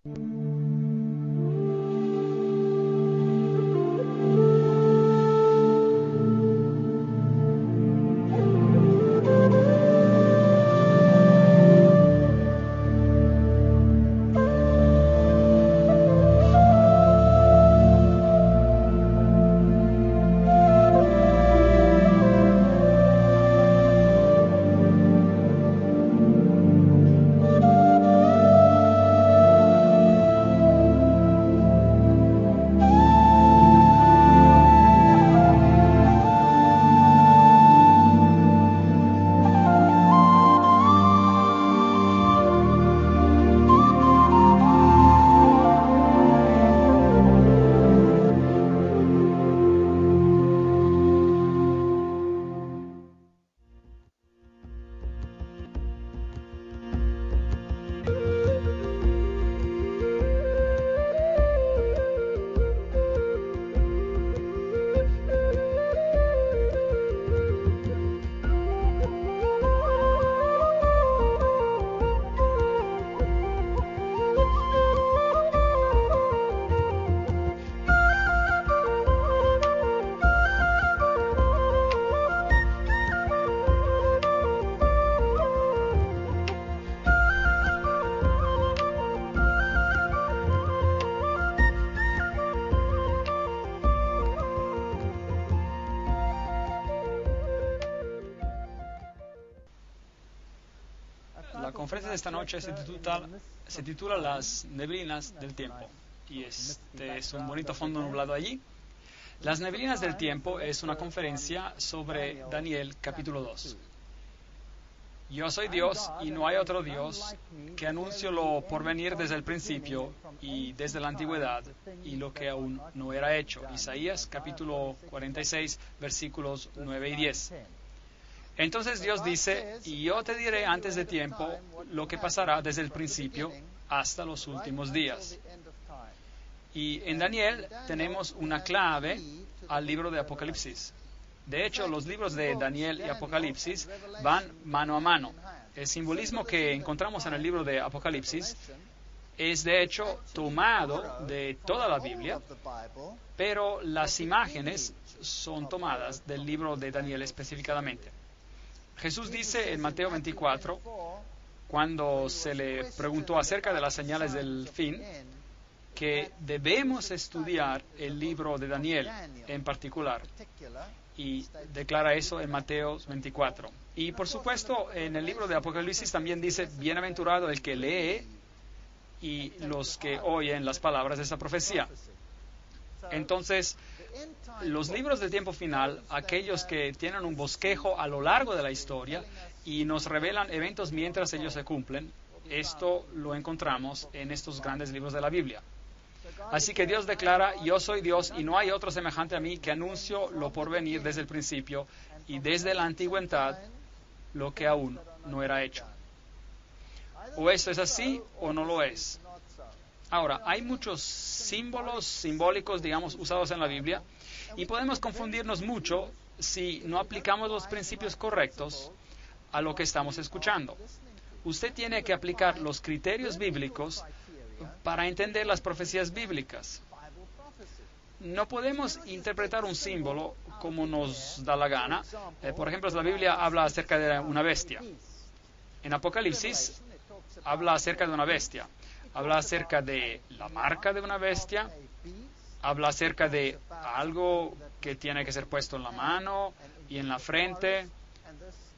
La conferencia de esta noche se titula Las neblinas del tiempo. Y este es un bonito fondo nublado allí. Las neblinas del tiempo es una conferencia sobre Daniel capítulo 2. Yo soy Dios y no hay otro Dios, que anuncio lo por venir desde el principio y desde la antigüedad y lo que aún no era hecho. Isaías capítulo 46 versículos 9 y 10. Entonces Dios dice, y yo te diré antes de tiempo lo que pasará desde el principio hasta los últimos días. Y en Daniel tenemos una clave al libro de Apocalipsis. De hecho, los libros de Daniel y Apocalipsis van mano a mano. El simbolismo que encontramos en el libro de Apocalipsis es de hecho tomado de toda la Biblia, pero las imágenes son tomadas del libro de Daniel específicamente. Jesús dice en Mateo 24, cuando se le preguntó acerca de las señales del fin, que debemos estudiar el libro de Daniel en particular. Y declara eso en Mateo 24. Y por supuesto, en el libro de Apocalipsis también dice, bienaventurado el que lee y los que oyen las palabras de esa profecía. Entonces, los libros del tiempo final, aquellos que tienen un bosquejo a lo largo de la historia y nos revelan eventos mientras ellos se cumplen, esto lo encontramos en estos grandes libros de la Biblia. Así que Dios declara, yo soy Dios y no hay otro semejante a mí, que anuncio lo por venir desde el principio y desde la antigüedad lo que aún no era hecho. O esto es así o no lo es. Ahora, hay muchos símbolos simbólicos, digamos, usados en la Biblia, y podemos confundirnos mucho si no aplicamos los principios correctos a lo que estamos escuchando. Usted tiene que aplicar los criterios bíblicos para entender las profecías bíblicas. No podemos interpretar un símbolo como nos da la gana. Por ejemplo, la Biblia habla acerca de una bestia. En Apocalipsis habla acerca de una bestia. Habla acerca de la marca de una bestia. Habla acerca de algo que tiene que ser puesto en la mano y en la frente.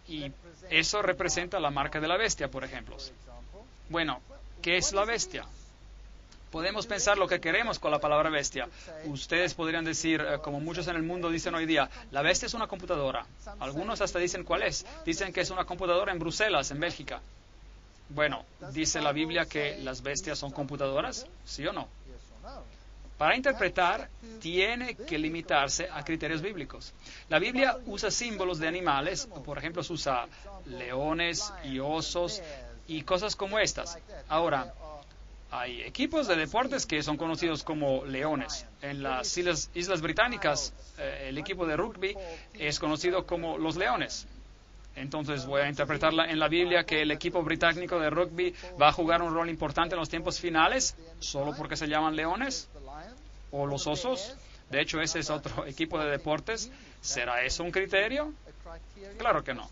Y eso representa la marca de la bestia, por ejemplo. Bueno, ¿qué es la bestia? Podemos pensar lo que queremos con la palabra bestia. Ustedes podrían decir, como muchos en el mundo dicen hoy día, la bestia es una computadora. Algunos hasta dicen cuál es. Dicen que es una computadora en Bruselas, en Bélgica. Bueno, ¿dice la Biblia que las bestias son computadoras? ¿Sí o no? Para interpretar, tiene que limitarse a criterios bíblicos. La Biblia usa símbolos de animales, por ejemplo, se usa leones y osos y cosas como estas. Ahora, hay equipos de deportes que son conocidos como leones. En las Islas Británicas, el equipo de rugby es conocido como los Leones. Entonces voy a interpretarla en la Biblia que el equipo británico de rugby va a jugar un rol importante en los tiempos finales, solo porque se llaman leones o los osos. De hecho, ese es otro equipo de deportes. ¿Será eso un criterio? Claro que no.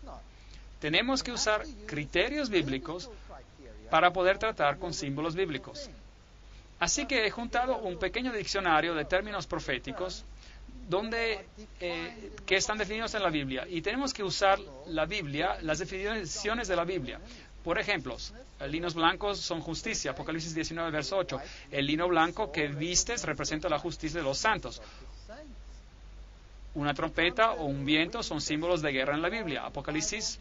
Tenemos que usar criterios bíblicos para poder tratar con símbolos bíblicos. Así que he juntado un pequeño diccionario de términos proféticos que están definidos en la Biblia. Y tenemos que usar la Biblia, las definiciones de la Biblia. Por ejemplo, linos blancos son justicia, Apocalipsis 19, verso 8. El lino blanco que vistes representa la justicia de los santos. Una trompeta o un viento son símbolos de guerra en la Biblia, Apocalipsis,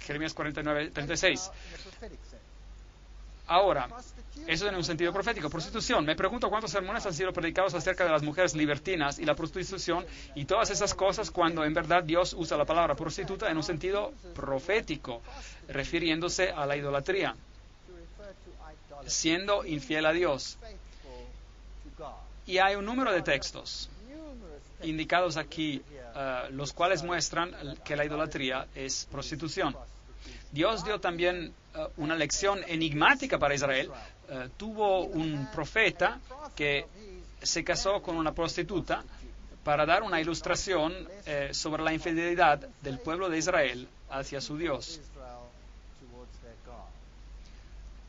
Jeremías 49, 36. Ahora, eso en un sentido profético. Prostitución. Me pregunto cuántos sermones han sido predicados acerca de las mujeres libertinas y la prostitución y todas esas cosas cuando en verdad Dios usa la palabra prostituta en un sentido profético, refiriéndose a la idolatría, siendo infiel a Dios. Y hay un número de textos indicados aquí, los cuales muestran que la idolatría es prostitución. Dios dio también una lección enigmática para Israel. Tuvo un profeta que se casó con una prostituta para dar una ilustración sobre la infidelidad del pueblo de Israel hacia su Dios.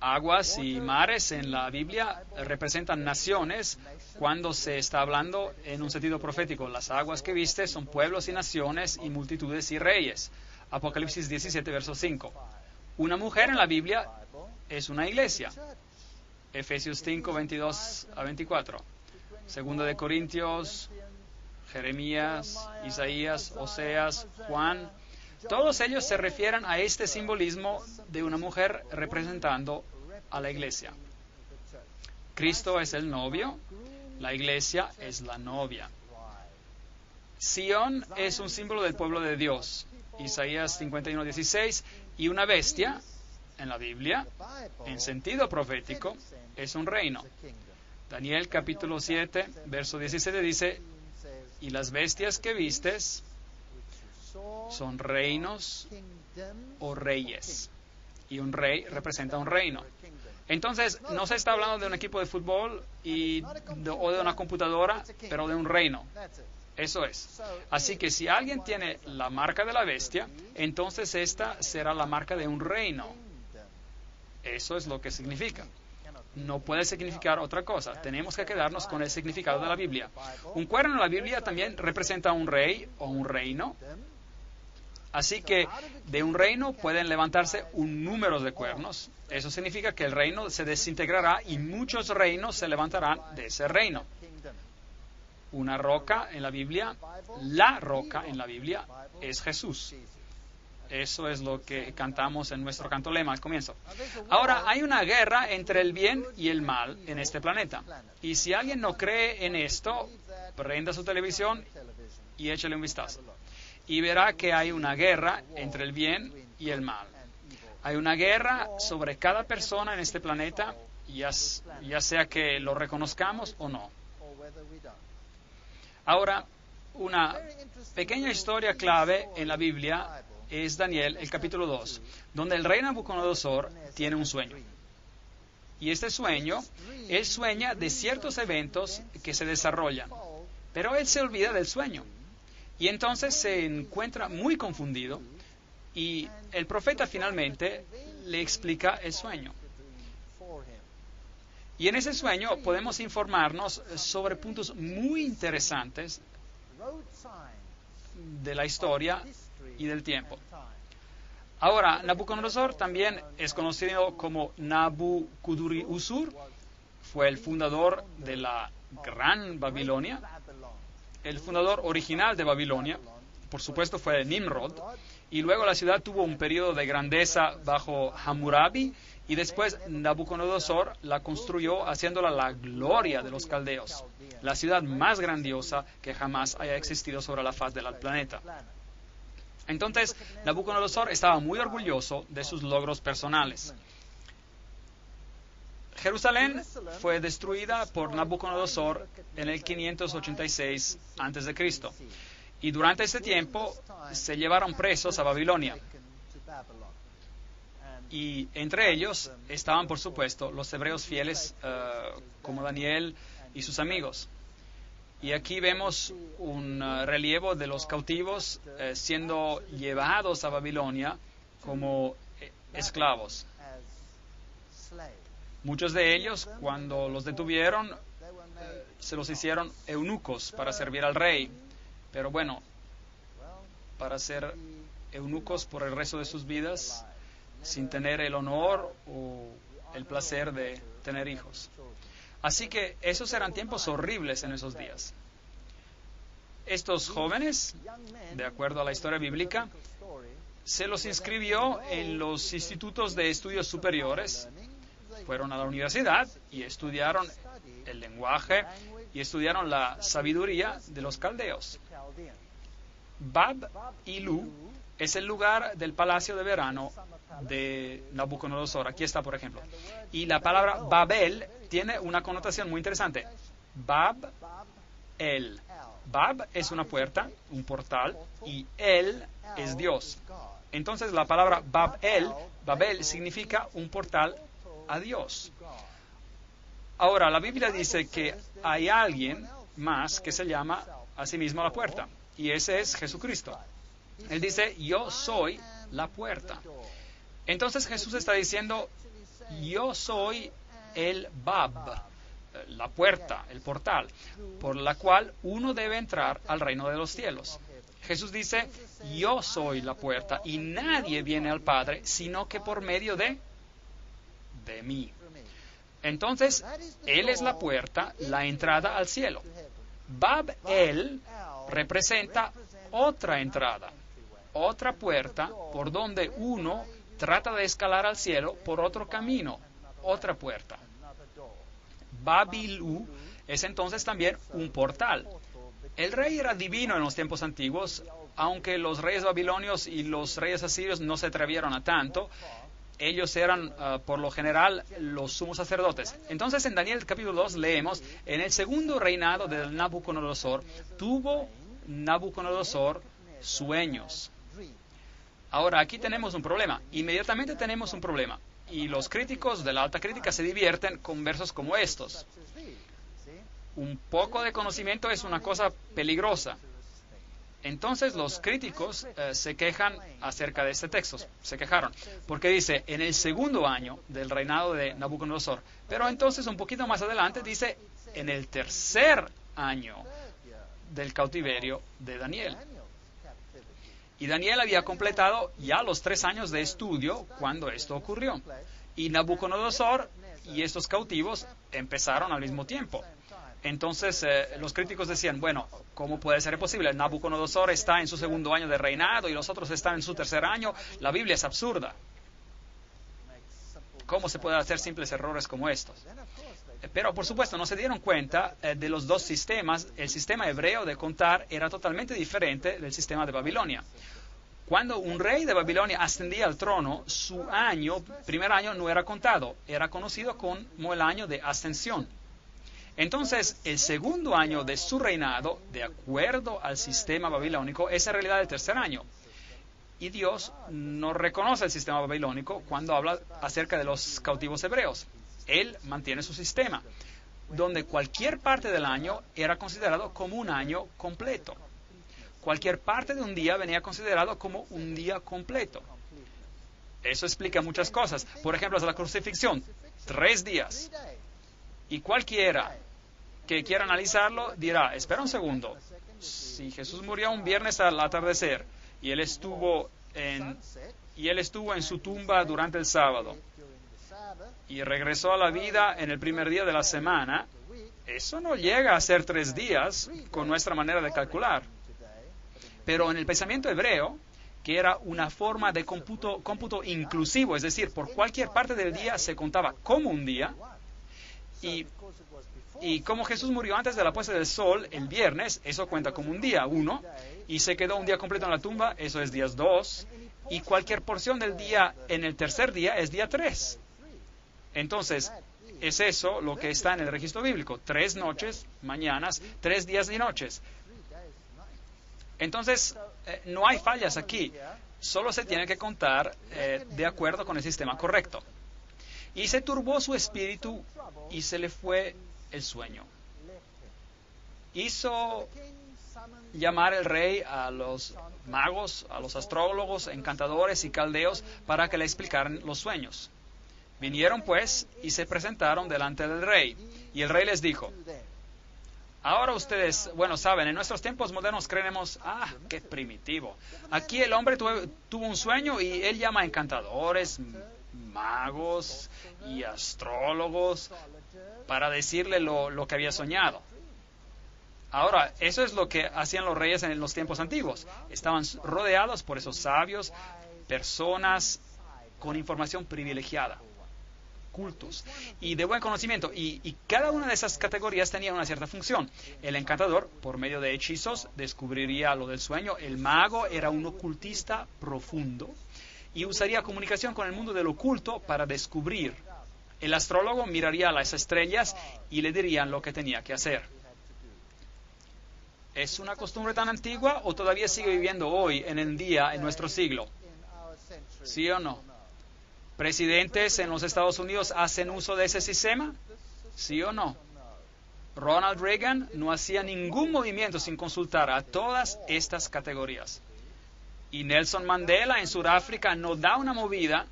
Aguas y mares en la Biblia representan naciones cuando se está hablando en un sentido profético. Las aguas que viste son pueblos y naciones y multitudes y reyes. Apocalipsis 17, verso 5. Una mujer en la Biblia es una iglesia. Efesios 5, 22 a 24. Segunda de Corintios, Jeremías, Isaías, Oseas, Juan. Todos ellos se refieren a este simbolismo de una mujer representando a la iglesia. Cristo es el novio, la iglesia es la novia. Sión es un símbolo del pueblo de Dios. Isaías 51, 16. Y una bestia, en la Biblia, en sentido profético, es un reino. Daniel capítulo 7, verso 17 dice, y las bestias que vistes son reinos o reyes. Y un rey representa un reino. Entonces, no se está hablando de un equipo de fútbol o de una computadora, pero de un reino. Eso es. Así que si alguien tiene la marca de la bestia, entonces esta será la marca de un reino. Eso es lo que significa. No puede significar otra cosa. Tenemos que quedarnos con el significado de la Biblia. Un cuerno en la Biblia también representa un rey o un reino. Así que de un reino pueden levantarse un número de cuernos. Eso significa que el reino se desintegrará y muchos reinos se levantarán de ese reino. Una roca en la Biblia, la roca en la Biblia es Jesús. Eso es lo que cantamos en nuestro canto lema al comienzo. Ahora, hay una guerra entre el bien y el mal en este planeta. Y si alguien no cree en esto, prenda su televisión y échale un vistazo. Y verá que hay una guerra entre el bien y el mal. Hay una guerra sobre cada persona en este planeta, ya sea que lo reconozcamos o no. Ahora, una pequeña historia clave en la Biblia es Daniel, el capítulo 2, donde el rey Nabucodonosor tiene un sueño. Y este sueño, él sueña de ciertos eventos que se desarrollan, pero él se olvida del sueño. Y entonces se encuentra muy confundido y el profeta finalmente le explica el sueño. Y en ese sueño podemos informarnos sobre puntos muy interesantes de la historia y del tiempo. Ahora, Nabucodonosor también es conocido como Nabucodonosor, fue el fundador de la Gran Babilonia, el fundador original de Babilonia, por supuesto fue Nimrod, y luego la ciudad tuvo un periodo de grandeza bajo Hammurabi, y después Nabucodonosor la construyó haciéndola la gloria de los caldeos, la ciudad más grandiosa que jamás haya existido sobre la faz del planeta. Entonces, Nabucodonosor estaba muy orgulloso de sus logros personales. Jerusalén fue destruida por Nabucodonosor en el 586 a.C. Y durante este tiempo se llevaron presos a Babilonia. Y entre ellos estaban, por supuesto, los hebreos fieles como Daniel y sus amigos. Y aquí vemos un relieve de los cautivos siendo llevados a Babilonia como esclavos. Muchos de ellos, cuando los detuvieron, se los hicieron eunucos para servir al rey. Pero bueno, para ser eunucos por el resto de sus vidas, sin tener el honor o el placer de tener hijos. Así que esos eran tiempos horribles en esos días. Estos jóvenes, de acuerdo a la historia bíblica, se los inscribió en los institutos de estudios superiores, fueron a la universidad y estudiaron el lenguaje y estudiaron la sabiduría de los caldeos. Bab y Lu es el lugar del palacio de verano de Nabucodonosor. Aquí está, por ejemplo. Y la palabra Babel tiene una connotación muy interesante. Bab-el. Bab es una puerta, un portal, y El es Dios. Entonces la palabra Babel significa un portal a Dios. Ahora, la Biblia dice que hay alguien más que se llama a sí mismo la puerta, y ese es Jesucristo. Él dice, yo soy la puerta. Entonces Jesús está diciendo, yo soy el Bab, la puerta, el portal, por la cual uno debe entrar al reino de los cielos. Jesús dice, yo soy la puerta y nadie viene al Padre sino que por medio de mí. Entonces, Él es la puerta, la entrada al cielo. Bab-el representa otra entrada, otra puerta por donde uno trata de escalar al cielo por otro camino, otra puerta. Babilú es entonces también un portal. El rey era divino en los tiempos antiguos, aunque los reyes babilonios y los reyes asirios no se atrevieron a tanto. Ellos eran, por lo general, los sumos sacerdotes. Entonces, en Daniel capítulo 2 leemos, en el segundo reinado de Nabucodonosor, tuvo Nabucodonosor sueños. Ahora, aquí tenemos un problema. Inmediatamente tenemos un problema. Y los críticos de la alta crítica se divierten con versos como estos. Un poco de conocimiento es una cosa peligrosa. Entonces los críticos se quejan acerca de este texto, se quejaron, porque dice, en el segundo año del reinado de Nabucodonosor, pero entonces un poquito más adelante dice, en el tercer año del cautiverio de Daniel. Y Daniel había completado ya los 3 años de estudio cuando esto ocurrió. Y Nabucodonosor y estos cautivos empezaron al mismo tiempo. Entonces los críticos decían, bueno, ¿cómo puede ser posible? Nabucodonosor está en su segundo año de reinado y los otros están en su tercer año. La Biblia es absurda. ¿Cómo se pueden hacer simples errores como estos? Pero, por supuesto, no se dieron cuenta de los dos sistemas. El sistema hebreo de contar era totalmente diferente del sistema de Babilonia. Cuando un rey de Babilonia ascendía al trono, su primer año no era contado, era conocido como el año de ascensión. Entonces, el segundo año de su reinado, de acuerdo al sistema babilónico, es en realidad el tercer año. Y Dios no reconoce el sistema babilónico cuando habla acerca de los cautivos hebreos. Él mantiene su sistema, donde cualquier parte del año era considerado como un año completo. Cualquier parte de un día venía considerado como un día completo. Eso explica muchas cosas. Por ejemplo, la crucifixión, 3 días. Y cualquiera que quiera analizarlo dirá, espera un segundo, si Jesús murió un viernes al atardecer y él estuvo en su tumba durante el sábado y regresó a la vida en el primer día de la semana, eso no llega a ser 3 días con nuestra manera de calcular. Pero en el pensamiento hebreo, que era una forma de cómputo inclusivo, es decir, por cualquier parte del día se contaba como un día. Y como Jesús murió antes de la puesta del sol, el viernes, eso cuenta como un día 1, y se quedó un día completo en la tumba, eso es días 2, y cualquier porción del día en el tercer día es día 3. Entonces, es eso lo que está en el registro bíblico, 3 noches, mañanas, 3 días y noches. Entonces, no hay fallas aquí. Solo se tiene que contar de acuerdo con el sistema correcto. Y se turbó su espíritu y se le fue el sueño. Hizo llamar el rey a los magos, a los astrólogos, encantadores y caldeos para que le explicaran los sueños. Vinieron pues y se presentaron delante del rey. Y el rey les dijo: ahora ustedes, bueno, saben, en nuestros tiempos modernos creemos, qué primitivo. Aquí el hombre tuvo un sueño y él llama a encantadores, magos y astrólogos para decirle lo que había soñado. Ahora, eso es lo que hacían los reyes en los tiempos antiguos. Estaban rodeados por esos sabios, personas con información privilegiada, cultos y de buen conocimiento. Y cada una de esas categorías tenía una cierta función. El encantador, por medio de hechizos, descubriría lo del sueño. El mago era un ocultista profundo y usaría comunicación con el mundo del oculto para descubrir. El astrólogo miraría a las estrellas y le dirían lo que tenía que hacer. ¿Es una costumbre tan antigua o todavía sigue viviendo hoy, en el día, en nuestro siglo? ¿Sí o no? ¿Presidentes en los Estados Unidos hacen uso de ese sistema? ¿Sí o no? Ronald Reagan no hacía ningún movimiento sin consultar a todas estas categorías. Y Nelson Mandela en Sudáfrica no da una movida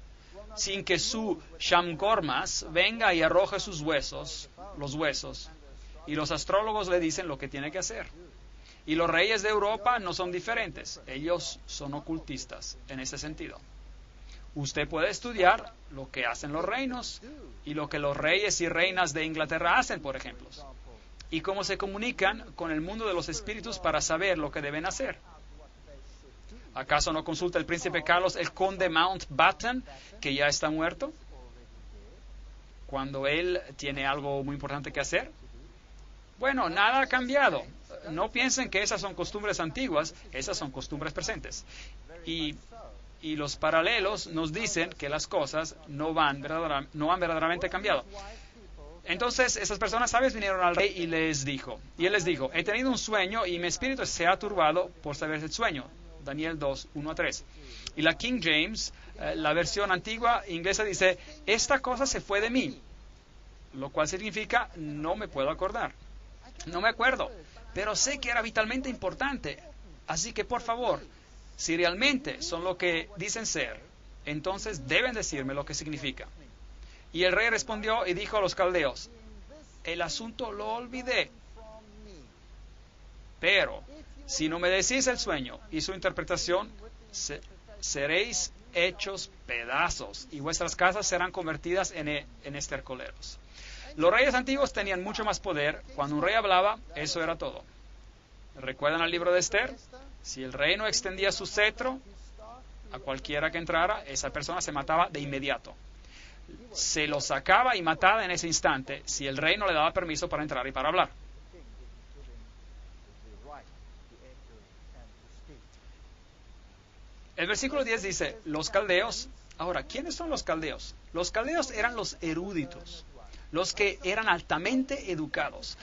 sin que su Shamgormas venga y arroje sus huesos, los huesos, y los astrólogos le dicen lo que tiene que hacer. Y los reyes de Europa no son diferentes, ellos son ocultistas en ese sentido. Usted puede estudiar lo que hacen los reinos y lo que los reyes y reinas de Inglaterra hacen, por ejemplo, y cómo se comunican con el mundo de los espíritus para saber lo que deben hacer. ¿Acaso no consulta el príncipe Carlos el conde Mountbatten, que ya está muerto, cuando él tiene algo muy importante que hacer? Bueno, nada ha cambiado. No piensen que esas son costumbres antiguas, esas son costumbres presentes. Y los paralelos nos dicen que las cosas no han verdaderamente cambiado. Entonces, esas personas sabias vinieron al rey y él les dijo, he tenido un sueño y mi espíritu se ha turbado por saber el sueño. Daniel 2, 1-3. Y la King James, la versión antigua inglesa, dice, esta cosa se fue de mí, lo cual significa no me puedo acordar. No me acuerdo, pero sé que era vitalmente importante. Así que, por favor, si realmente son lo que dicen ser, entonces deben decirme lo que significa. Y el rey respondió y dijo a los caldeos, el asunto lo olvidé. Pero, si no me decís el sueño y su interpretación, seréis hechos pedazos y vuestras casas serán convertidas en estercoleros. Los reyes antiguos tenían mucho más poder. Cuando un rey hablaba, eso era todo. ¿Recuerdan el libro de Esther? Si el rey no extendía su cetro a cualquiera que entrara, esa persona se mataba de inmediato. Se lo sacaba y mataba en ese instante si el rey no le daba permiso para entrar y para hablar. El versículo 10 dice, los caldeos. Ahora, ¿quiénes son los caldeos? Los caldeos eran los eruditos, los que eran altamente educados,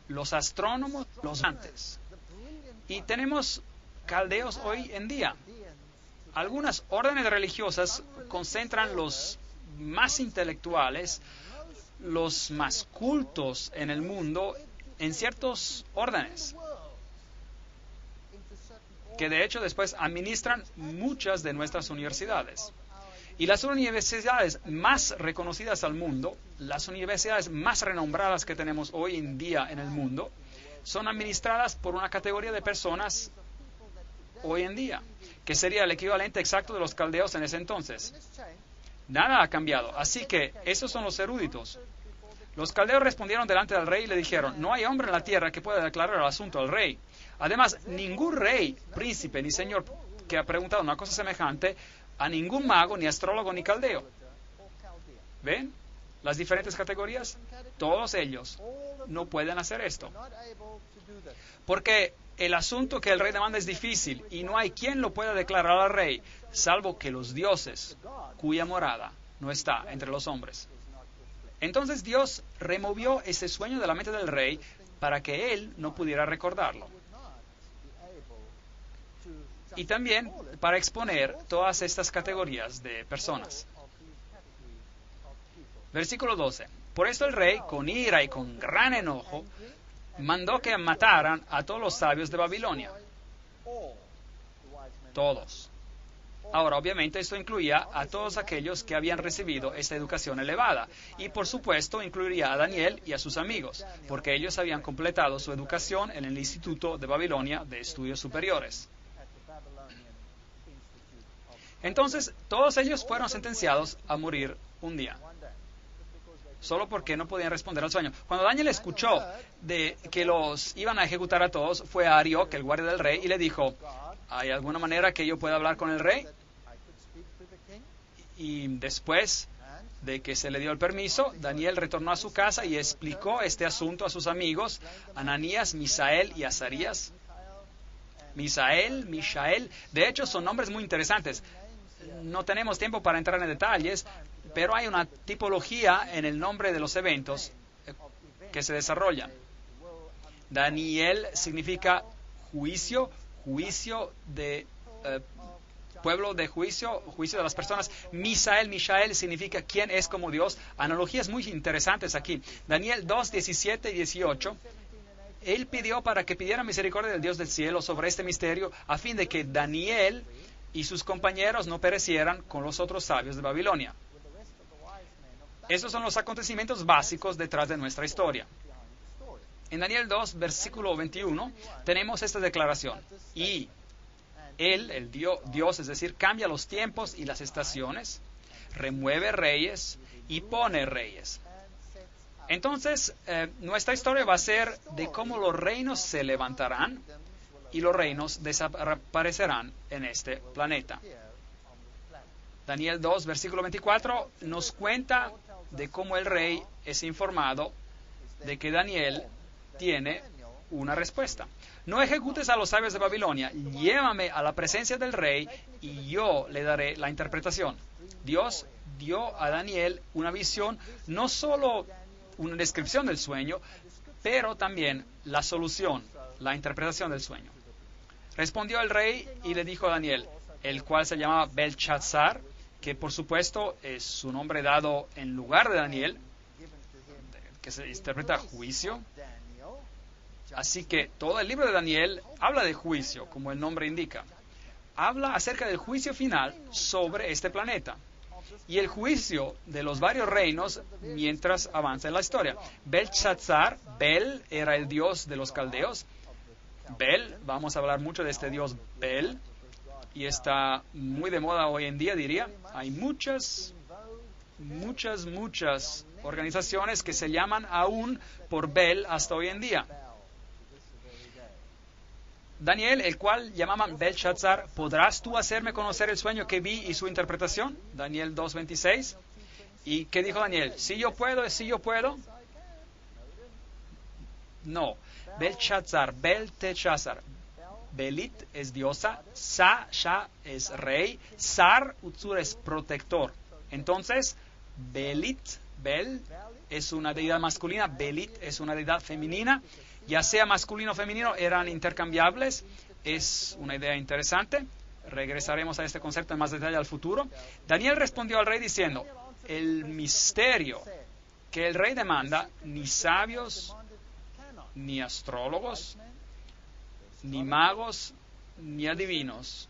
los astrónomos, los antes. Y tenemos caldeos hoy en día. Algunas órdenes religiosas concentran los más intelectuales, los más cultos en el mundo, en ciertos órdenes, que de hecho después administran muchas de nuestras universidades. Y las universidades más reconocidas al mundo, las universidades más renombradas que tenemos hoy en día en el mundo, son administradas por una categoría de personas hoy en día, que sería el equivalente exacto de los caldeos en ese entonces. Nada ha cambiado, así que esos son los eruditos. Los caldeos respondieron delante del rey y le dijeron, no hay hombre en la tierra que pueda declarar el asunto al rey. Además, ningún rey, príncipe ni señor que ha preguntado una cosa semejante a ningún mago, ni astrólogo, ni caldeo. ¿Ven las diferentes categorías? Todos ellos no pueden hacer esto. Porque el asunto que el rey demanda es difícil y no hay quien lo pueda declarar al rey, salvo que los dioses, cuya morada no está entre los hombres. Entonces Dios removió ese sueño de la mente del rey para que él no pudiera recordarlo. y también para exponer todas estas categorías de personas. Versículo 12. Por esto el rey, con ira y con gran enojo, mandó que mataran a todos los sabios de Babilonia. Todos. Ahora, obviamente, esto incluía a todos aquellos que habían recibido esta educación elevada. Y, por supuesto, incluiría a Daniel y a sus amigos, porque ellos habían completado su educación en el Instituto de Babilonia de Estudios Superiores. Entonces, todos ellos fueron sentenciados a morir un día, solo porque no podían responder al sueño. Cuando Daniel escuchó de que los iban a ejecutar a todos, fue a Arioc, el guardia del rey, y le dijo: ¿hay alguna manera que yo pueda hablar con el rey? Y después de que se le dio el permiso, Daniel retornó a su casa y explicó este asunto a sus amigos, Ananías, Misael y Azarías. Mishael, de hecho son nombres muy interesantes. No tenemos tiempo para entrar en detalles, pero hay una tipología en el nombre de los eventos que se desarrollan. Daniel significa juicio de pueblo de juicio de las personas. Mishael significa quién es como Dios. Analogías muy interesantes aquí. Daniel 2, 17 y 18. Él pidió para que pidiera misericordia del Dios del cielo sobre este misterio, a fin de que Daniel y sus compañeros no perecieran con los otros sabios de Babilonia. Esos son los acontecimientos básicos detrás de nuestra historia. En Daniel 2, versículo 21, tenemos esta declaración. Y Él, el Dios, es decir, cambia los tiempos y las estaciones, remueve reyes y pone reyes. Entonces, nuestra historia va a ser de cómo los reinos se levantarán y los reinos desaparecerán en este planeta. Daniel 2, versículo 24, nos cuenta de cómo el rey es informado de que Daniel tiene una respuesta. No ejecutes a los sabios de Babilonia, llévame a la presencia del rey y yo le daré la interpretación. Dios dio a Daniel una visión, no solo una descripción del sueño, pero también la solución, la interpretación del sueño. Respondió el rey y le dijo a Daniel, el cual se llamaba Belchazzar, que por supuesto es su nombre dado en lugar de Daniel, que se interpreta juicio. Así que todo el libro de Daniel habla de juicio, como el nombre indica. Habla acerca del juicio final sobre este planeta y el juicio de los varios reinos mientras avanza en la historia. Belchazzar, Bel era el dios de los caldeos. Bel, vamos a hablar mucho de este dios Bel, y está muy de moda hoy en día, diría. Hay muchas organizaciones que se llaman aún por Bel hasta hoy en día. Daniel, el cual llamaban Belchazzar, ¿podrás tú hacerme conocer el sueño que vi y su interpretación? Daniel 2:26. ¿Y qué dijo Daniel? ¿Sí yo puedo? ¿Sí yo puedo? No. Belchazzar, Belteshazzar. Belit es diosa, Sha es rey, Sar, Utsur es protector. Entonces, Bel es una deidad masculina, Belit es una deidad femenina. Ya sea masculino o femenino, eran intercambiables. Es una idea interesante. Regresaremos a este concepto en más detalle al futuro. Daniel respondió al rey diciendo, el misterio que el rey demanda, ni sabios, ni astrólogos, ni magos, ni adivinos.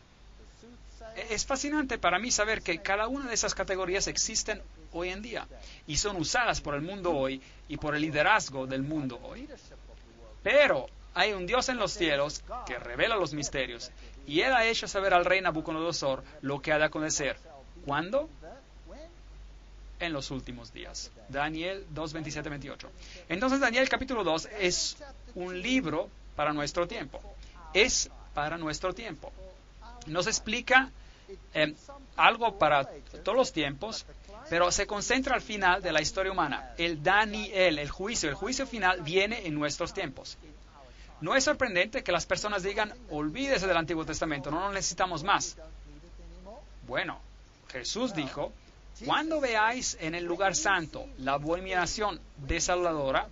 Es fascinante para mí saber que cada una de esas categorías existen hoy en día y son usadas por el mundo hoy y por el liderazgo del mundo hoy. Pero hay un Dios en los cielos que revela los misterios y Él ha hecho saber al rey Nabucodonosor lo que ha de acontecer. ¿Cuándo? En los últimos días. Daniel 2, 27, 28. Entonces Daniel capítulo 2 es un libro para nuestro tiempo. Es para nuestro tiempo. Nos explica algo para todos los tiempos, pero se concentra al final de la historia humana. El Daniel, el juicio final viene en nuestros tiempos. No es sorprendente que las personas digan, olvídese del Antiguo Testamento, no lo necesitamos más. Bueno, Jesús dijo, cuando veáis en el lugar santo la abominación desoladora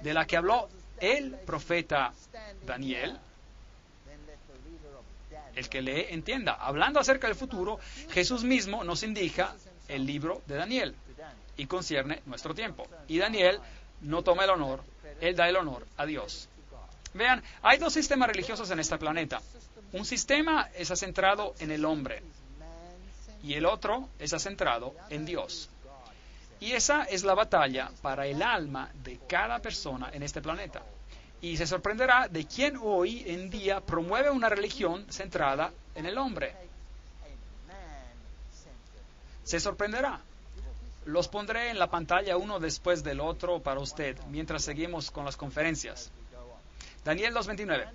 de la que habló el profeta Daniel, El que lee, entienda. Hablando acerca del futuro, Jesús mismo nos indica el libro de Daniel y concierne nuestro tiempo. Y Daniel no toma el honor, él da el honor a Dios. Vean, hay dos sistemas religiosos en este planeta. Un sistema está centrado en el hombre y el otro está centrado en Dios. Y esa es la batalla para el alma de cada persona en este planeta. Y se sorprenderá de quién hoy en día promueve una religión centrada en el hombre. Se sorprenderá. Los pondré en la pantalla uno después del otro para usted mientras seguimos con las conferencias. Daniel 2:29.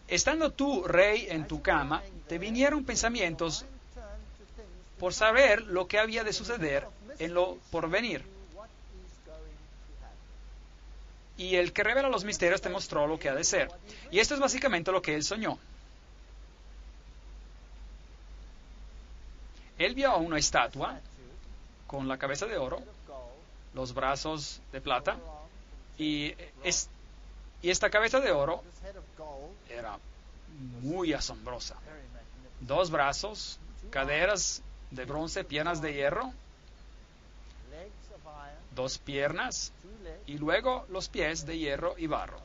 Estando tú, rey, en tu cama, te vinieron pensamientos por saber lo que había de suceder en lo porvenir. Y el que revela los misterios te mostró lo que ha de ser. Y esto es básicamente lo que él soñó. Él vio una estatua con la cabeza de oro, los brazos de plata, y esta cabeza de oro era muy asombrosa. 2 brazos, caderas de bronce, piernas de hierro, 2 piernas, y luego los pies de hierro y barro.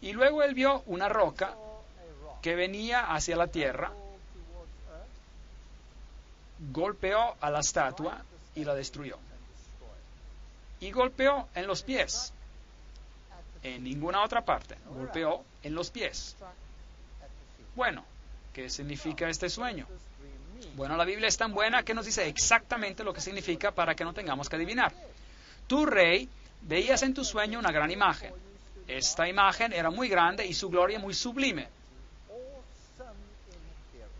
Y luego él vio una roca que venía hacia la tierra, golpeó a la estatua y la destruyó. Y golpeó en los pies. En ninguna otra parte. Golpeó en los pies. Bueno, ¿qué significa este sueño? Bueno, la Biblia es tan buena que nos dice exactamente lo que significa para que no tengamos que adivinar. Tú, rey, veías en tu sueño una gran imagen. Esta imagen era muy grande y su gloria muy sublime.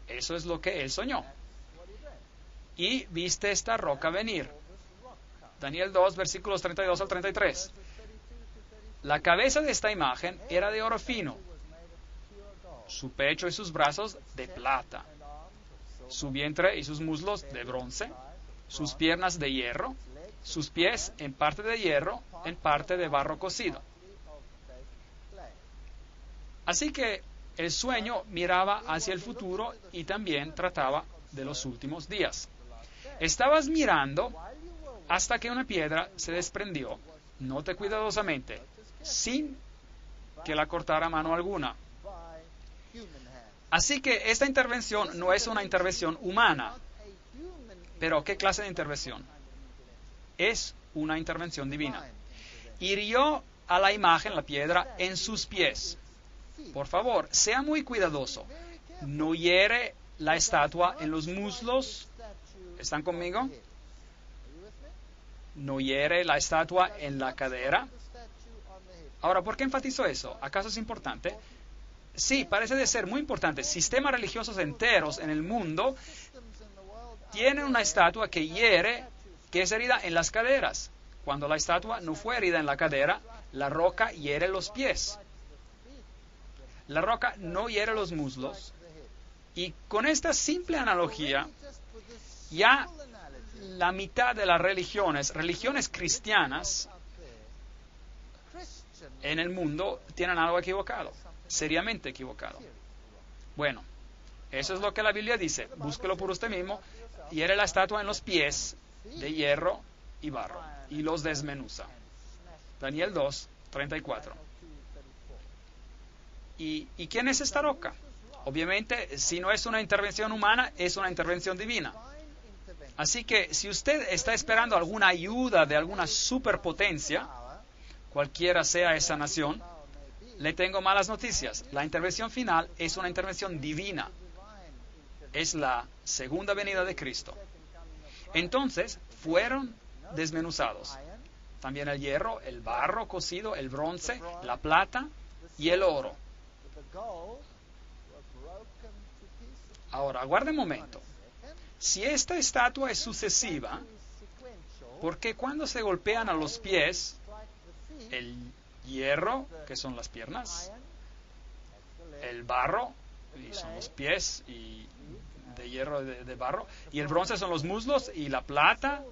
Eso es lo que él soñó. Y viste esta roca venir. Daniel 2, versículos 32 al 33. La cabeza de esta imagen era de oro fino, su pecho y sus brazos de plata, su vientre y sus muslos de bronce, sus piernas de hierro, sus pies en parte de hierro, en parte de barro cocido. Así que el sueño miraba hacia el futuro y también trataba de los últimos días. Estabas mirando hasta que una piedra se desprendió, note cuidadosamente, sin que la cortara mano alguna. Así que esta intervención no es una intervención humana. Pero ¿qué clase de intervención? Es una intervención divina. Hirió a la imagen, la piedra, en sus pies. Por favor, sea muy cuidadoso. No hiere la estatua en los muslos. ¿Están conmigo? No hiere la estatua en la cadera. Ahora, ¿por qué enfatizo eso? ¿Acaso es importante? Sí, parece de ser muy importante. Sistemas religiosos enteros en el mundo tienen una estatua que hiere, que es herida en las caderas. Cuando la estatua no fue herida en la cadera, la roca hiere los pies. La roca no hiere los muslos. Y con esta simple analogía, ya la mitad de las religiones cristianas en el mundo tienen algo equivocado, seriamente equivocado. Bueno, eso es lo que la Biblia dice. Búsquelo por usted mismo. Hiere la estatua en los pies de hierro y barro y los desmenuza. Daniel 2, 34. ¿Y quién es esta roca? Obviamente, si no es una intervención humana, es una intervención divina. Así que si usted está esperando alguna ayuda de alguna superpotencia, cualquiera sea esa nación, le tengo malas noticias. La intervención final es una intervención divina. Es la segunda venida de Cristo. Entonces, fueron desmenuzados. También el hierro, el barro cocido, el bronce, la plata y el oro. Ahora, aguarde un momento. Si esta estatua es sucesiva, ¿por qué cuando se golpean a los pies, el hierro, que son las piernas, el barro, y son los pies, y de hierro, de barro, y el bronce son los muslos, y la plata,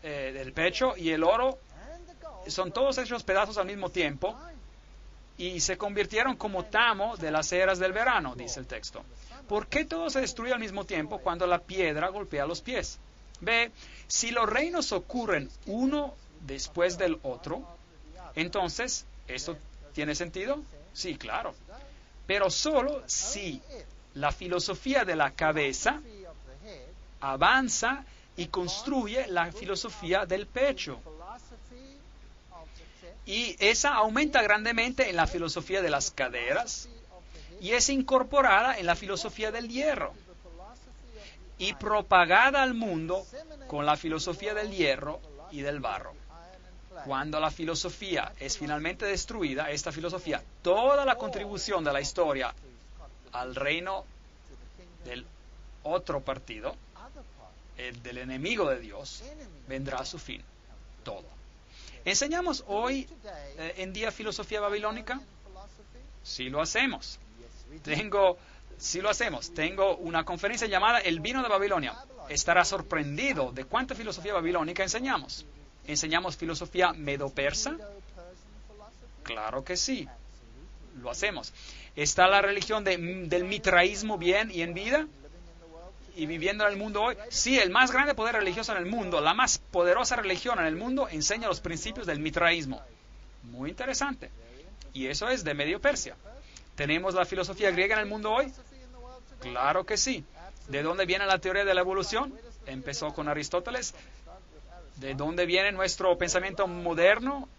del pecho, y el oro, son todos hechos pedazos al mismo tiempo? y se convirtieron como tamo de las eras del verano, dice el texto. ¿Por qué todo se destruye al mismo tiempo cuando la piedra golpea los pies? Ve, si los reinos ocurren uno después del otro, entonces, ¿esto tiene sentido? Sí, claro. Pero solo si la filosofía de la cabeza avanza y construye la filosofía del pecho. Y esa aumenta grandemente en la filosofía de las caderas y es incorporada en la filosofía del hierro y propagada al mundo con la filosofía del hierro y del barro. Cuando la filosofía es finalmente destruida, esta filosofía, toda la contribución de la historia al reino del otro partido, el del enemigo de Dios, vendrá a su fin. Todo. ¿Enseñamos hoy en día filosofía babilónica? Sí lo hacemos. Tengo una conferencia llamada El vino de Babilonia. Estará sorprendido de cuánta filosofía babilónica enseñamos. ¿Enseñamos filosofía medo-persa? Claro que sí. Lo hacemos. ¿Está la religión del mitraísmo bien y en vida? ¿Y viviendo en el mundo hoy? Sí, el más grande poder religioso en el mundo, la más poderosa religión en el mundo, enseña los principios del mitraísmo. Muy interesante. Y eso es de Medio Persia. ¿Tenemos la filosofía griega en el mundo hoy? Claro que sí. ¿De dónde viene la teoría de la evolución? Empezó con Aristóteles. ¿De dónde viene nuestro pensamiento moderno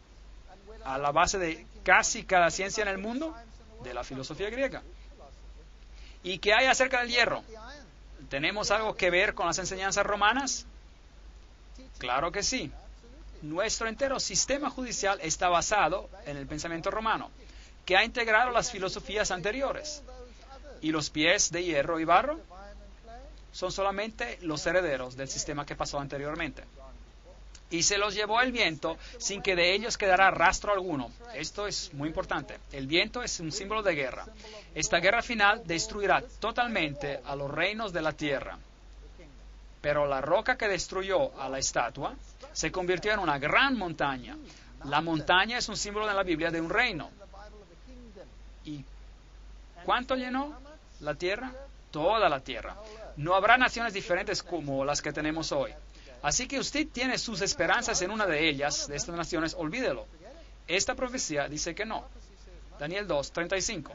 a la base de casi cada ciencia en el mundo? De la filosofía griega. ¿Y qué hay acerca del hierro? ¿Tenemos algo que ver con las enseñanzas romanas? Claro que sí. Nuestro entero sistema judicial está basado en el pensamiento romano, que ha integrado las filosofías anteriores. Y los pies de hierro y barro son solamente los herederos del sistema que pasó anteriormente. Y se los llevó el viento sin que de ellos quedara rastro alguno. Esto es muy importante. El viento es un símbolo de guerra. Esta guerra final destruirá totalmente a los reinos de la tierra. Pero la roca que destruyó a la estatua se convirtió en una gran montaña. La montaña es un símbolo en la Biblia de un reino. ¿Y cuánto llenó la tierra? Toda la tierra. No habrá naciones diferentes como las que tenemos hoy. Así que usted tiene sus esperanzas en una de ellas, de estas naciones, olvídelo. Esta profecía dice que no. Daniel 2, 35.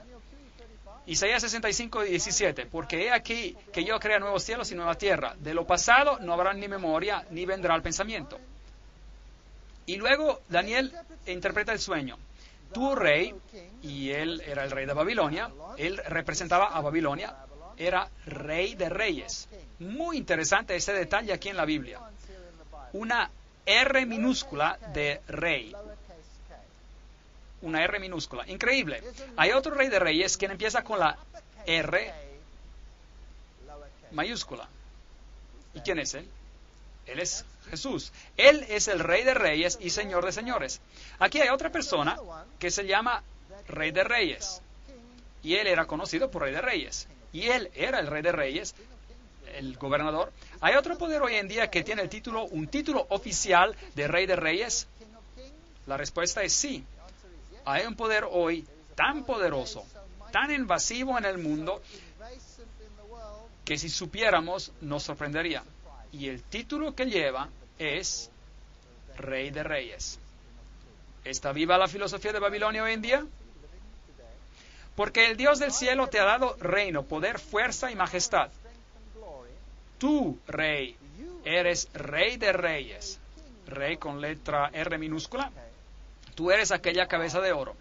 Isaías 65, 17. Porque he aquí que yo crea nuevos cielos y nueva tierra. De lo pasado no habrá ni memoria, ni vendrá el pensamiento. Y luego Daniel interpreta el sueño. Tuvo rey, y él era el rey de Babilonia. Él representaba a Babilonia. Era rey de reyes. Muy interesante ese detalle aquí en la Biblia. Una R minúscula de rey. Una R minúscula. Increíble. Hay otro rey de reyes quien empieza con la R mayúscula. ¿Y quién es él? Él es Jesús. Él es el rey de reyes y señor de señores. Aquí hay otra persona que se llama rey de reyes. Y él era conocido por rey de reyes. Y él era el rey de reyes, el gobernador. ¿Hay otro poder hoy en día que tiene un título oficial de rey de reyes? La respuesta es sí. Hay un poder hoy tan poderoso, tan invasivo en el mundo, que si supiéramos nos sorprendería. Y el título que lleva es Rey de Reyes. ¿Está viva la filosofía de Babilonia hoy en día? Porque el Dios del cielo te ha dado reino, poder, fuerza y majestad. Tú, rey, eres rey de reyes. Rey con letra R minúscula. Tú eres aquella cabeza de oro.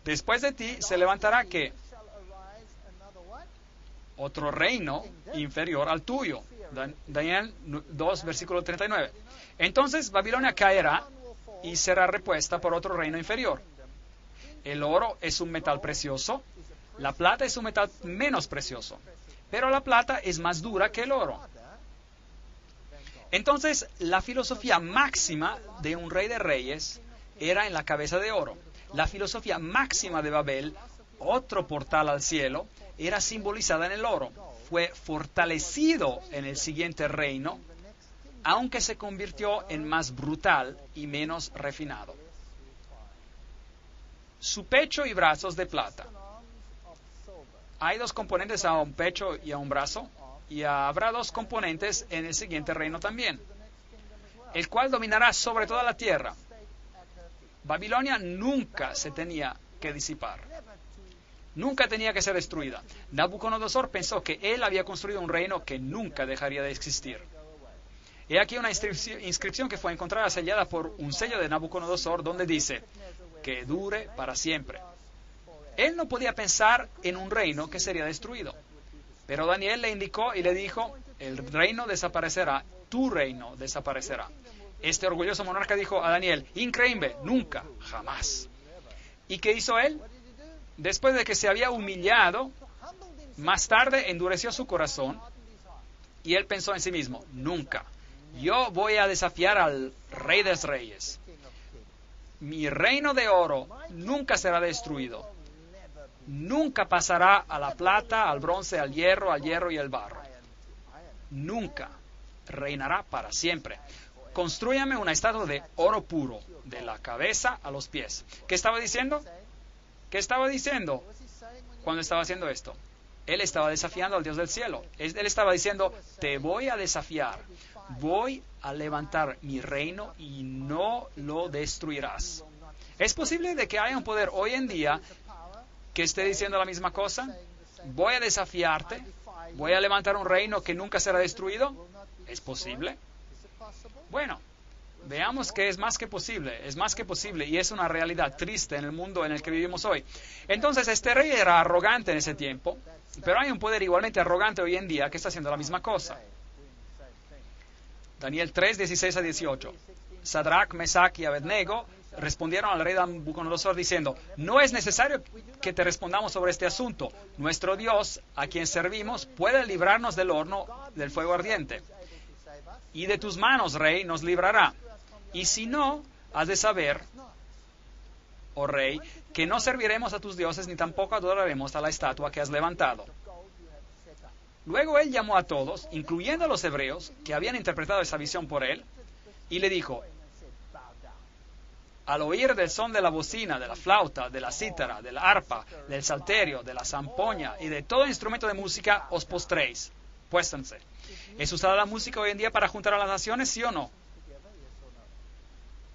Después de ti se levantará ¿qué? Otro reino inferior al tuyo. Daniel 2, versículo 39. Entonces Babilonia caerá y será repuesta por otro reino inferior. El oro es un metal precioso, la plata es un metal menos precioso, pero la plata es más dura que el oro. Entonces, la filosofía máxima de un rey de reyes era en la cabeza de oro. La filosofía máxima de Babel, otro portal al cielo, era simbolizada en el oro. Fue fortalecido en el siguiente reino, aunque se convirtió en más brutal y menos refinado. su pecho y brazos de plata. Hay dos componentes a un pecho y a un brazo, y habrá dos componentes en el siguiente reino también, el cual dominará sobre toda la tierra. Babilonia nunca se tenía que disipar, nunca tenía que ser destruida. Nabucodonosor pensó que él había construido un reino que nunca dejaría de existir. He aquí una inscripción que fue encontrada sellada por un sello de Nabucodonosor, donde dice, que dure para siempre. Él no podía pensar en un reino que sería destruido. Pero Daniel le indicó y le dijo, el reino desaparecerá, tu reino desaparecerá. Este orgulloso monarca dijo a Daniel, increíble, nunca, jamás. ¿Y qué hizo él? Después de que se había humillado, más tarde endureció su corazón y él pensó en sí mismo, nunca, yo voy a desafiar al Rey de los Reyes. Mi reino de oro nunca será destruido. Nunca pasará a la plata, al bronce, al hierro y al barro. Nunca. Reinará para siempre. Constrúyame una estatua de oro puro, de la cabeza a los pies. ¿Qué estaba diciendo? ¿Qué estaba diciendo cuando estaba haciendo esto? Él estaba desafiando al Dios del cielo. Él estaba diciendo, te voy a desafiar. Voy a levantar mi reino y no lo destruirás. ¿Es posible de que haya un poder hoy en día que esté diciendo la misma cosa? Voy a desafiarte, voy a levantar un reino que nunca será destruido. ¿Es posible? Bueno, veamos que es más que posible y es una realidad triste en el mundo en el que vivimos hoy. Entonces este rey era arrogante en ese tiempo, pero hay un poder igualmente arrogante hoy en día que está haciendo la misma cosa. Daniel 3, 16 a 18. Sadrach, Mesach y Abednego respondieron al rey Nabucodonosor diciendo, no es necesario que te respondamos sobre este asunto. Nuestro Dios, a quien servimos, puede librarnos del horno del fuego ardiente. Y de tus manos, rey, nos librará. Y si no, has de saber, oh rey, que no serviremos a tus dioses ni tampoco adoraremos a la estatua que has levantado. Luego él llamó a todos, incluyendo a los hebreos, que habían interpretado esa visión por él, y le dijo, al oír del son de la bocina, de la flauta, de la cítara, del arpa, del salterio, de la zampoña y de todo instrumento de música, os postréis. Puéstense. ¿Es usada la música hoy en día para juntar a las naciones, sí o no?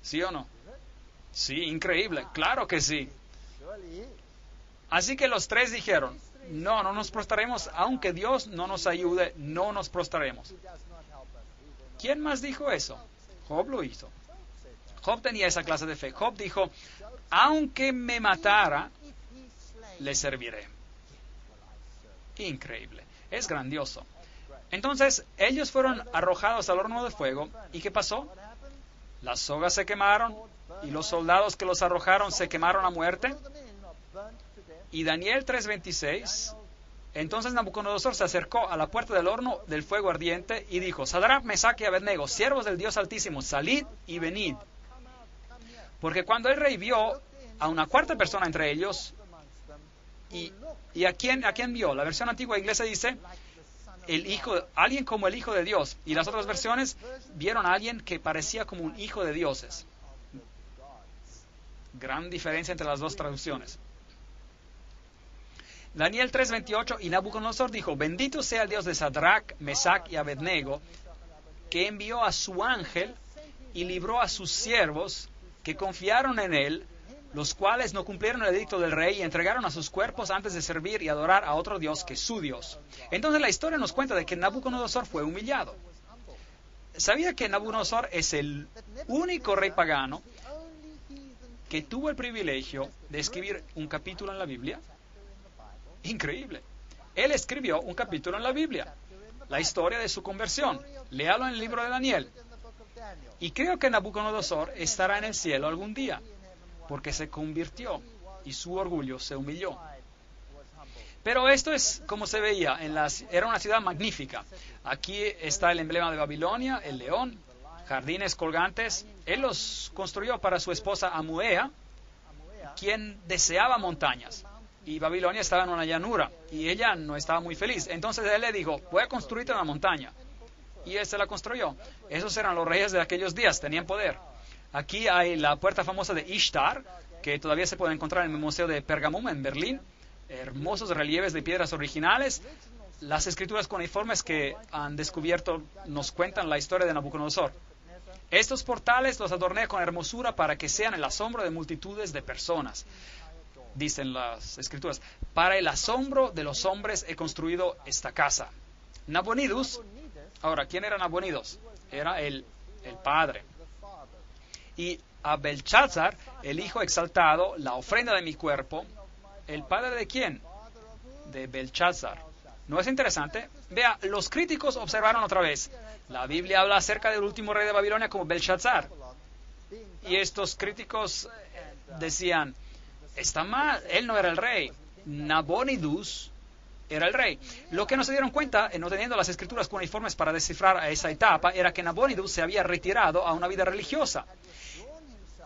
¿Sí o no? Sí, increíble, claro que sí. Así que los tres dijeron, no nos prostraremos, aunque Dios no nos ayude, no nos prostraremos. ¿Quién más dijo eso? Job lo hizo. Job tenía esa clase de fe. Job dijo, aunque me matara, le serviré. Increíble, es grandioso. Entonces, ellos fueron arrojados al horno de fuego, ¿y qué pasó? Las sogas se quemaron, y los soldados que los arrojaron se quemaron a muerte. Y Daniel 3:26, entonces Nabucodonosor se acercó a la puerta del horno del fuego ardiente y dijo, Sadrach, Mesach y Abednego, siervos del Dios Altísimo, salid y venid. Porque cuando el rey vio a una cuarta persona entre ellos, ¿y a quién vio? La versión antigua inglesa dice, alguien como el Hijo de Dios. Y las otras versiones vieron a alguien que parecía como un hijo de dioses. Gran diferencia entre las dos traducciones. Daniel 3:28, y Nabucodonosor dijo, bendito sea el Dios de Sadrach, Mesach y Abednego, que envió a su ángel y libró a sus siervos que confiaron en él, los cuales no cumplieron el edicto del rey y entregaron a sus cuerpos antes de servir y adorar a otro Dios que su Dios. Entonces la historia nos cuenta de que Nabucodonosor fue humillado. ¿Sabía que Nabucodonosor es el único rey pagano que tuvo el privilegio de escribir un capítulo en la Biblia? Increíble. Él escribió un capítulo en la Biblia, la historia de su conversión. Léalo en el libro de Daniel. Y creo que Nabucodonosor estará en el cielo algún día, porque se convirtió y su orgullo se humilló. Pero esto es como se veía, era una ciudad magnífica. Aquí está el emblema de Babilonia, el león, jardines colgantes. Él los construyó para su esposa Amuea, quien deseaba montañas. Y Babilonia estaba en una llanura, y ella no estaba muy feliz. Entonces él le dijo, voy a construirte una montaña. Y él se la construyó. Esos eran los reyes de aquellos días, tenían poder. Aquí hay la puerta famosa de Ishtar, que todavía se pueden encontrar en el Museo de Pergamum en Berlín. Hermosos relieves de piedras originales. Las escrituras cuneiformes que han descubierto nos cuentan la historia de Nabucodonosor. Estos portales los adorné con hermosura para que sean el asombro de multitudes de personas. Dicen las escrituras, para el asombro de los hombres he construido esta casa. Nabonidus, ahora, ¿quién era Nabonidus? Era el padre. Y a Belshazzar, el hijo exaltado, la ofrenda de mi cuerpo. ¿El padre de quién? De Belshazzar. ¿No es interesante? Vea, los críticos observaron otra vez. La Biblia habla acerca del último rey de Babilonia como Belshazzar. Y estos críticos decían, está mal, él no era el rey. Nabonidus era el rey. Lo que no se dieron cuenta, no teniendo las escrituras cuneiformes para descifrar a esa etapa, era que Nabonidus se había retirado a una vida religiosa.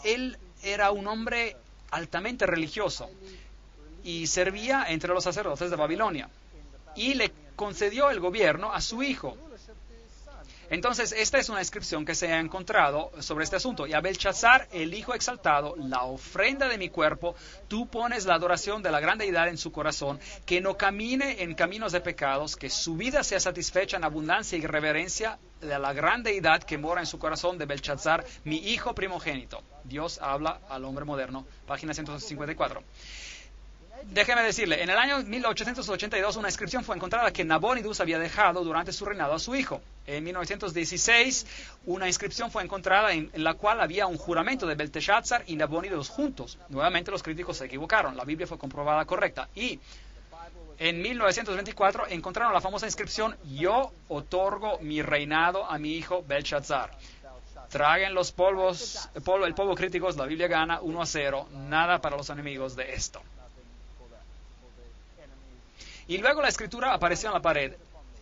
Él era un hombre altamente religioso y servía entre los sacerdotes de Babilonia. Y le concedió el gobierno a su hijo. Entonces, esta es una inscripción que se ha encontrado sobre este asunto. Y a Belshazzar, el hijo exaltado, la ofrenda de mi cuerpo, tú pones la adoración de la gran deidad en su corazón, que no camine en caminos de pecados, que su vida sea satisfecha en abundancia y reverencia de la gran deidad que mora en su corazón de Belshazzar, mi hijo primogénito. Dios habla al hombre moderno, página 154. Déjeme decirle, en el año 1882 una inscripción fue encontrada que Nabonidus había dejado durante su reinado a su hijo. En 1916 una inscripción fue encontrada en la cual había un juramento de Belteshazzar y Nabonidus juntos. Nuevamente los críticos se equivocaron, la Biblia fue comprobada correcta. Y en 1924 encontraron la famosa inscripción, yo otorgo mi reinado a mi hijo Belshazzar. Traguen los el polvo críticos, la Biblia gana 1-0, nada para los enemigos de esto. Y luego la escritura apareció en la pared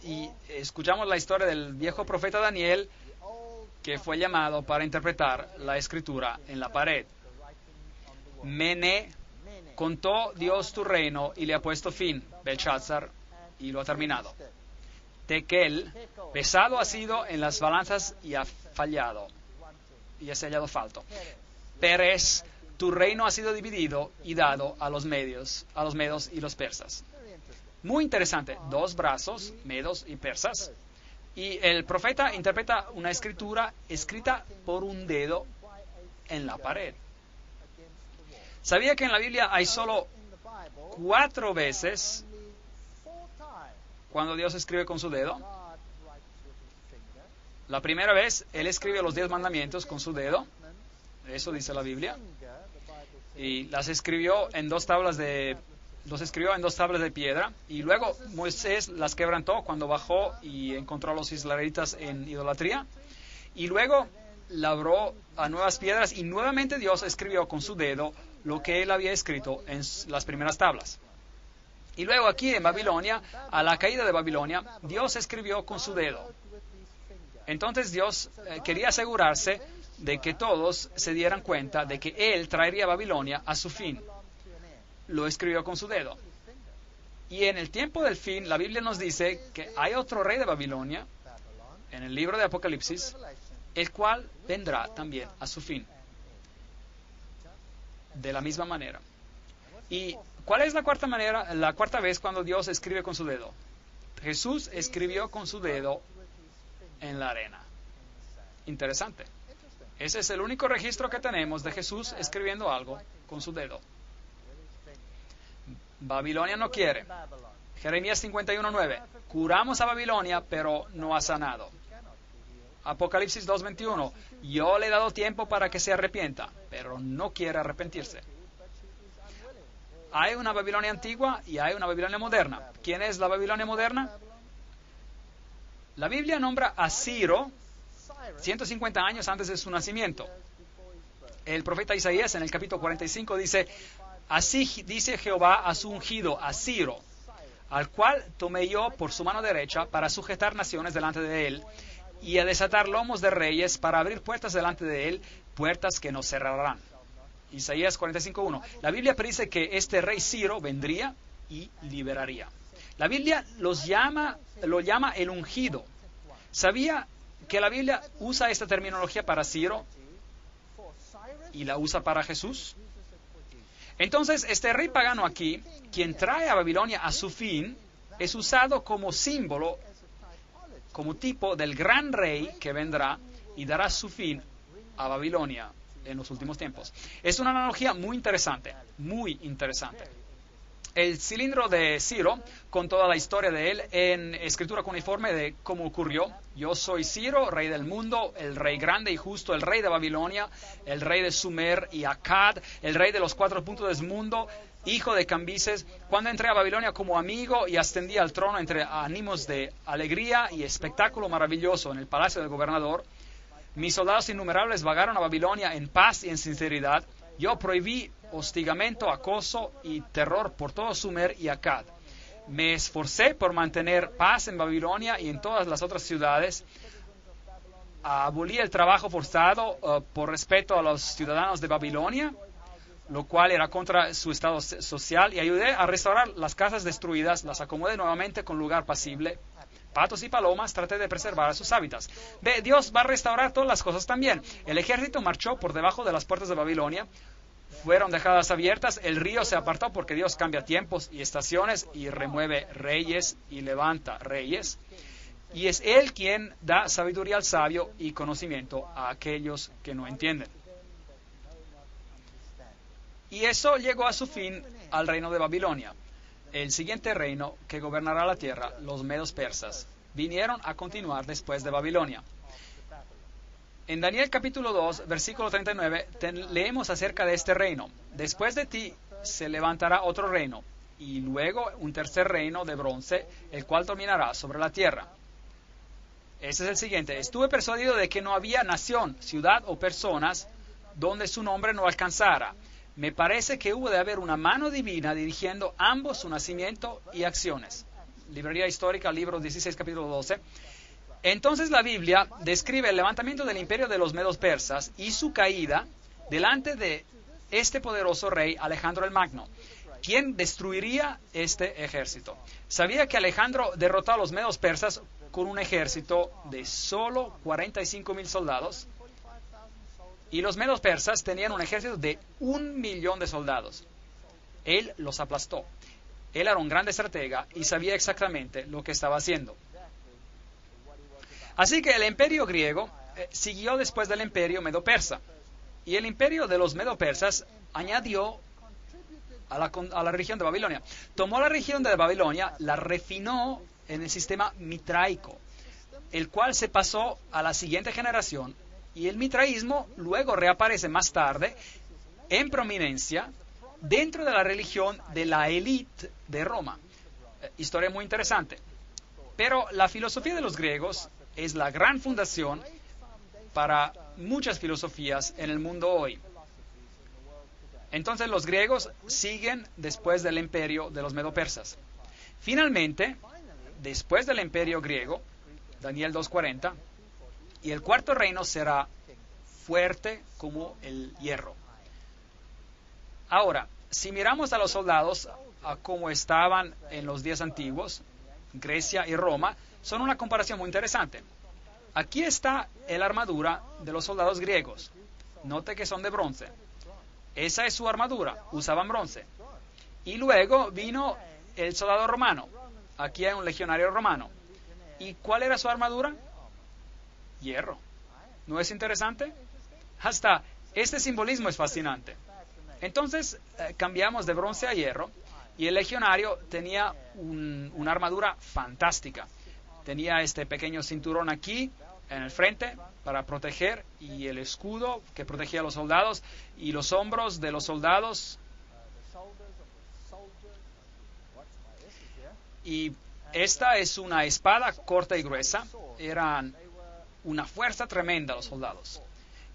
y escuchamos la historia del viejo profeta Daniel que fue llamado para interpretar la escritura en la pared. Mene, contó Dios tu reino y le ha puesto fin, Belshazzar, y lo ha terminado. Tekel, pesado ha sido en las balanzas y ha fallado, y has hallado falto. Peres, tu reino ha sido dividido y dado a los medos y los persas. Muy interesante, dos brazos, medos y persas. Y el profeta interpreta una escritura escrita por un dedo en la pared. ¿Sabía que en la Biblia hay solo 4 veces cuando Dios escribe con su dedo? La primera vez, Él escribe los 10 mandamientos con su dedo. Eso dice la Biblia. Y los escribió en 2 tablas de piedra, y luego Moisés las quebrantó cuando bajó y encontró a los israelitas en idolatría, y luego labró a nuevas piedras y nuevamente Dios escribió con su dedo lo que él había escrito en las primeras tablas. Y luego aquí en Babilonia, a la caída de Babilonia, Dios escribió con su dedo. Entonces Dios quería asegurarse de que todos se dieran cuenta de que Él traería a Babilonia a su fin. Lo escribió con su dedo. Y en el tiempo del fin, la Biblia nos dice que hay otro rey de Babilonia, en el libro de Apocalipsis, el cual vendrá también a su fin. De la misma manera. ¿Y cuál es la cuarta vez cuando Dios escribe con su dedo? Jesús escribió con su dedo en la arena. Interesante. Ese es el único registro que tenemos de Jesús escribiendo algo con su dedo. Babilonia no quiere. Jeremías 51:9. Curamos a Babilonia, pero no ha sanado. Apocalipsis 2:21. Yo le he dado tiempo para que se arrepienta, pero no quiere arrepentirse. Hay una Babilonia antigua y hay una Babilonia moderna. ¿Quién es la Babilonia moderna? La Biblia nombra a Ciro 150 años antes de su nacimiento. El profeta Isaías en el capítulo 45 dice: así dice Jehová a su ungido, a Ciro, al cual tomé yo por su mano derecha para sujetar naciones delante de él y a desatar lomos de reyes para abrir puertas delante de él, puertas que no cerrarán. Isaías 45:1. La Biblia predice que este rey Ciro vendría y liberaría. La Biblia lo llama el ungido. ¿Sabía que la Biblia usa esta terminología para Ciro y la usa para Jesús? Entonces, este rey pagano aquí, quien trae a Babilonia a su fin, es usado como símbolo, como tipo del gran rey que vendrá y dará su fin a Babilonia en los últimos tiempos. Es una analogía muy interesante, muy interesante. El cilindro de Ciro, con toda la historia de él, en escritura cuneiforme de cómo ocurrió. Yo soy Ciro, rey del mundo, el rey grande y justo, el rey de Babilonia, el rey de Sumer y Akkad, el rey de los 4 puntos del mundo, hijo de Cambises. Cuando entré a Babilonia como amigo y ascendí al trono entre ánimos de alegría y espectáculo maravilloso en el palacio del gobernador, mis soldados innumerables vagaron a Babilonia en paz y en sinceridad. Yo prohibí hostigamiento, acoso y terror por todo Sumer y Akkad. Me esforcé por mantener paz en Babilonia y en todas las otras ciudades. Abolí el trabajo forzado por respeto a los ciudadanos de Babilonia, lo cual era contra su estado social, y ayudé a restaurar las casas destruidas, las acomodé nuevamente con lugar pasible. Patos y palomas, traté de preservar sus hábitats. Ve, Dios va a restaurar todas las cosas también. El ejército marchó por debajo de las puertas de Babilonia, fueron dejadas abiertas, el río se apartó porque Dios cambia tiempos y estaciones y remueve reyes y levanta reyes. Y es Él quien da sabiduría al sabio y conocimiento a aquellos que no entienden. Y eso llegó a su fin al reino de Babilonia. El siguiente reino que gobernará la tierra, los medos persas, vinieron a continuar después de Babilonia. En Daniel capítulo 2, versículo 39, leemos acerca de este reino. Después de ti se levantará otro reino, y luego un tercer reino de bronce, el cual dominará sobre la tierra. Ese es el siguiente. Estuve persuadido de que no había nación, ciudad o personas donde su nombre no alcanzara. Me parece que hubo de haber una mano divina dirigiendo ambos su nacimiento y acciones. Librería Histórica, libro 16, capítulo 12. Entonces la Biblia describe el levantamiento del imperio de los medos persas y su caída delante de este poderoso rey Alejandro el Magno, quien destruiría este ejército. Sabía que Alejandro derrotó a los medos persas con un ejército de solo 45,000 soldados, y los medos persas tenían un ejército de 1,000,000 de soldados. Él los aplastó. Él era un gran estratega y sabía exactamente lo que estaba haciendo. Así que el imperio griego siguió después del imperio medo-persa. Y el imperio de los medo-persas añadió a la región de Babilonia. Tomó la región de Babilonia, la refinó en el sistema mitraico, el cual se pasó a la siguiente generación. Y el mitraísmo luego reaparece más tarde en prominencia dentro de la religión de la élite de Roma. Historia muy interesante. Pero la filosofía de los griegos es la gran fundación para muchas filosofías en el mundo hoy. Entonces los griegos siguen después del imperio de los medo-persas. Finalmente, después del imperio griego, Daniel 2:40, y el cuarto reino será fuerte como el hierro. Ahora, si miramos a los soldados a cómo estaban en los días antiguos, Grecia y Roma, son una comparación muy interesante. Aquí está la armadura de los soldados griegos. Note que son de bronce. Esa es su armadura, usaban bronce. Y luego vino el soldado romano. Aquí hay un legionario romano. ¿Y cuál era su armadura? Hierro. ¿No es interesante? Hasta este simbolismo es fascinante. Entonces cambiamos de bronce a hierro y el legionario tenía una armadura fantástica. Tenía este pequeño cinturón aquí en el frente para proteger, y el escudo que protegía a los soldados y los hombros de los soldados. Y esta es una espada corta y gruesa. Eran una fuerza tremenda los soldados.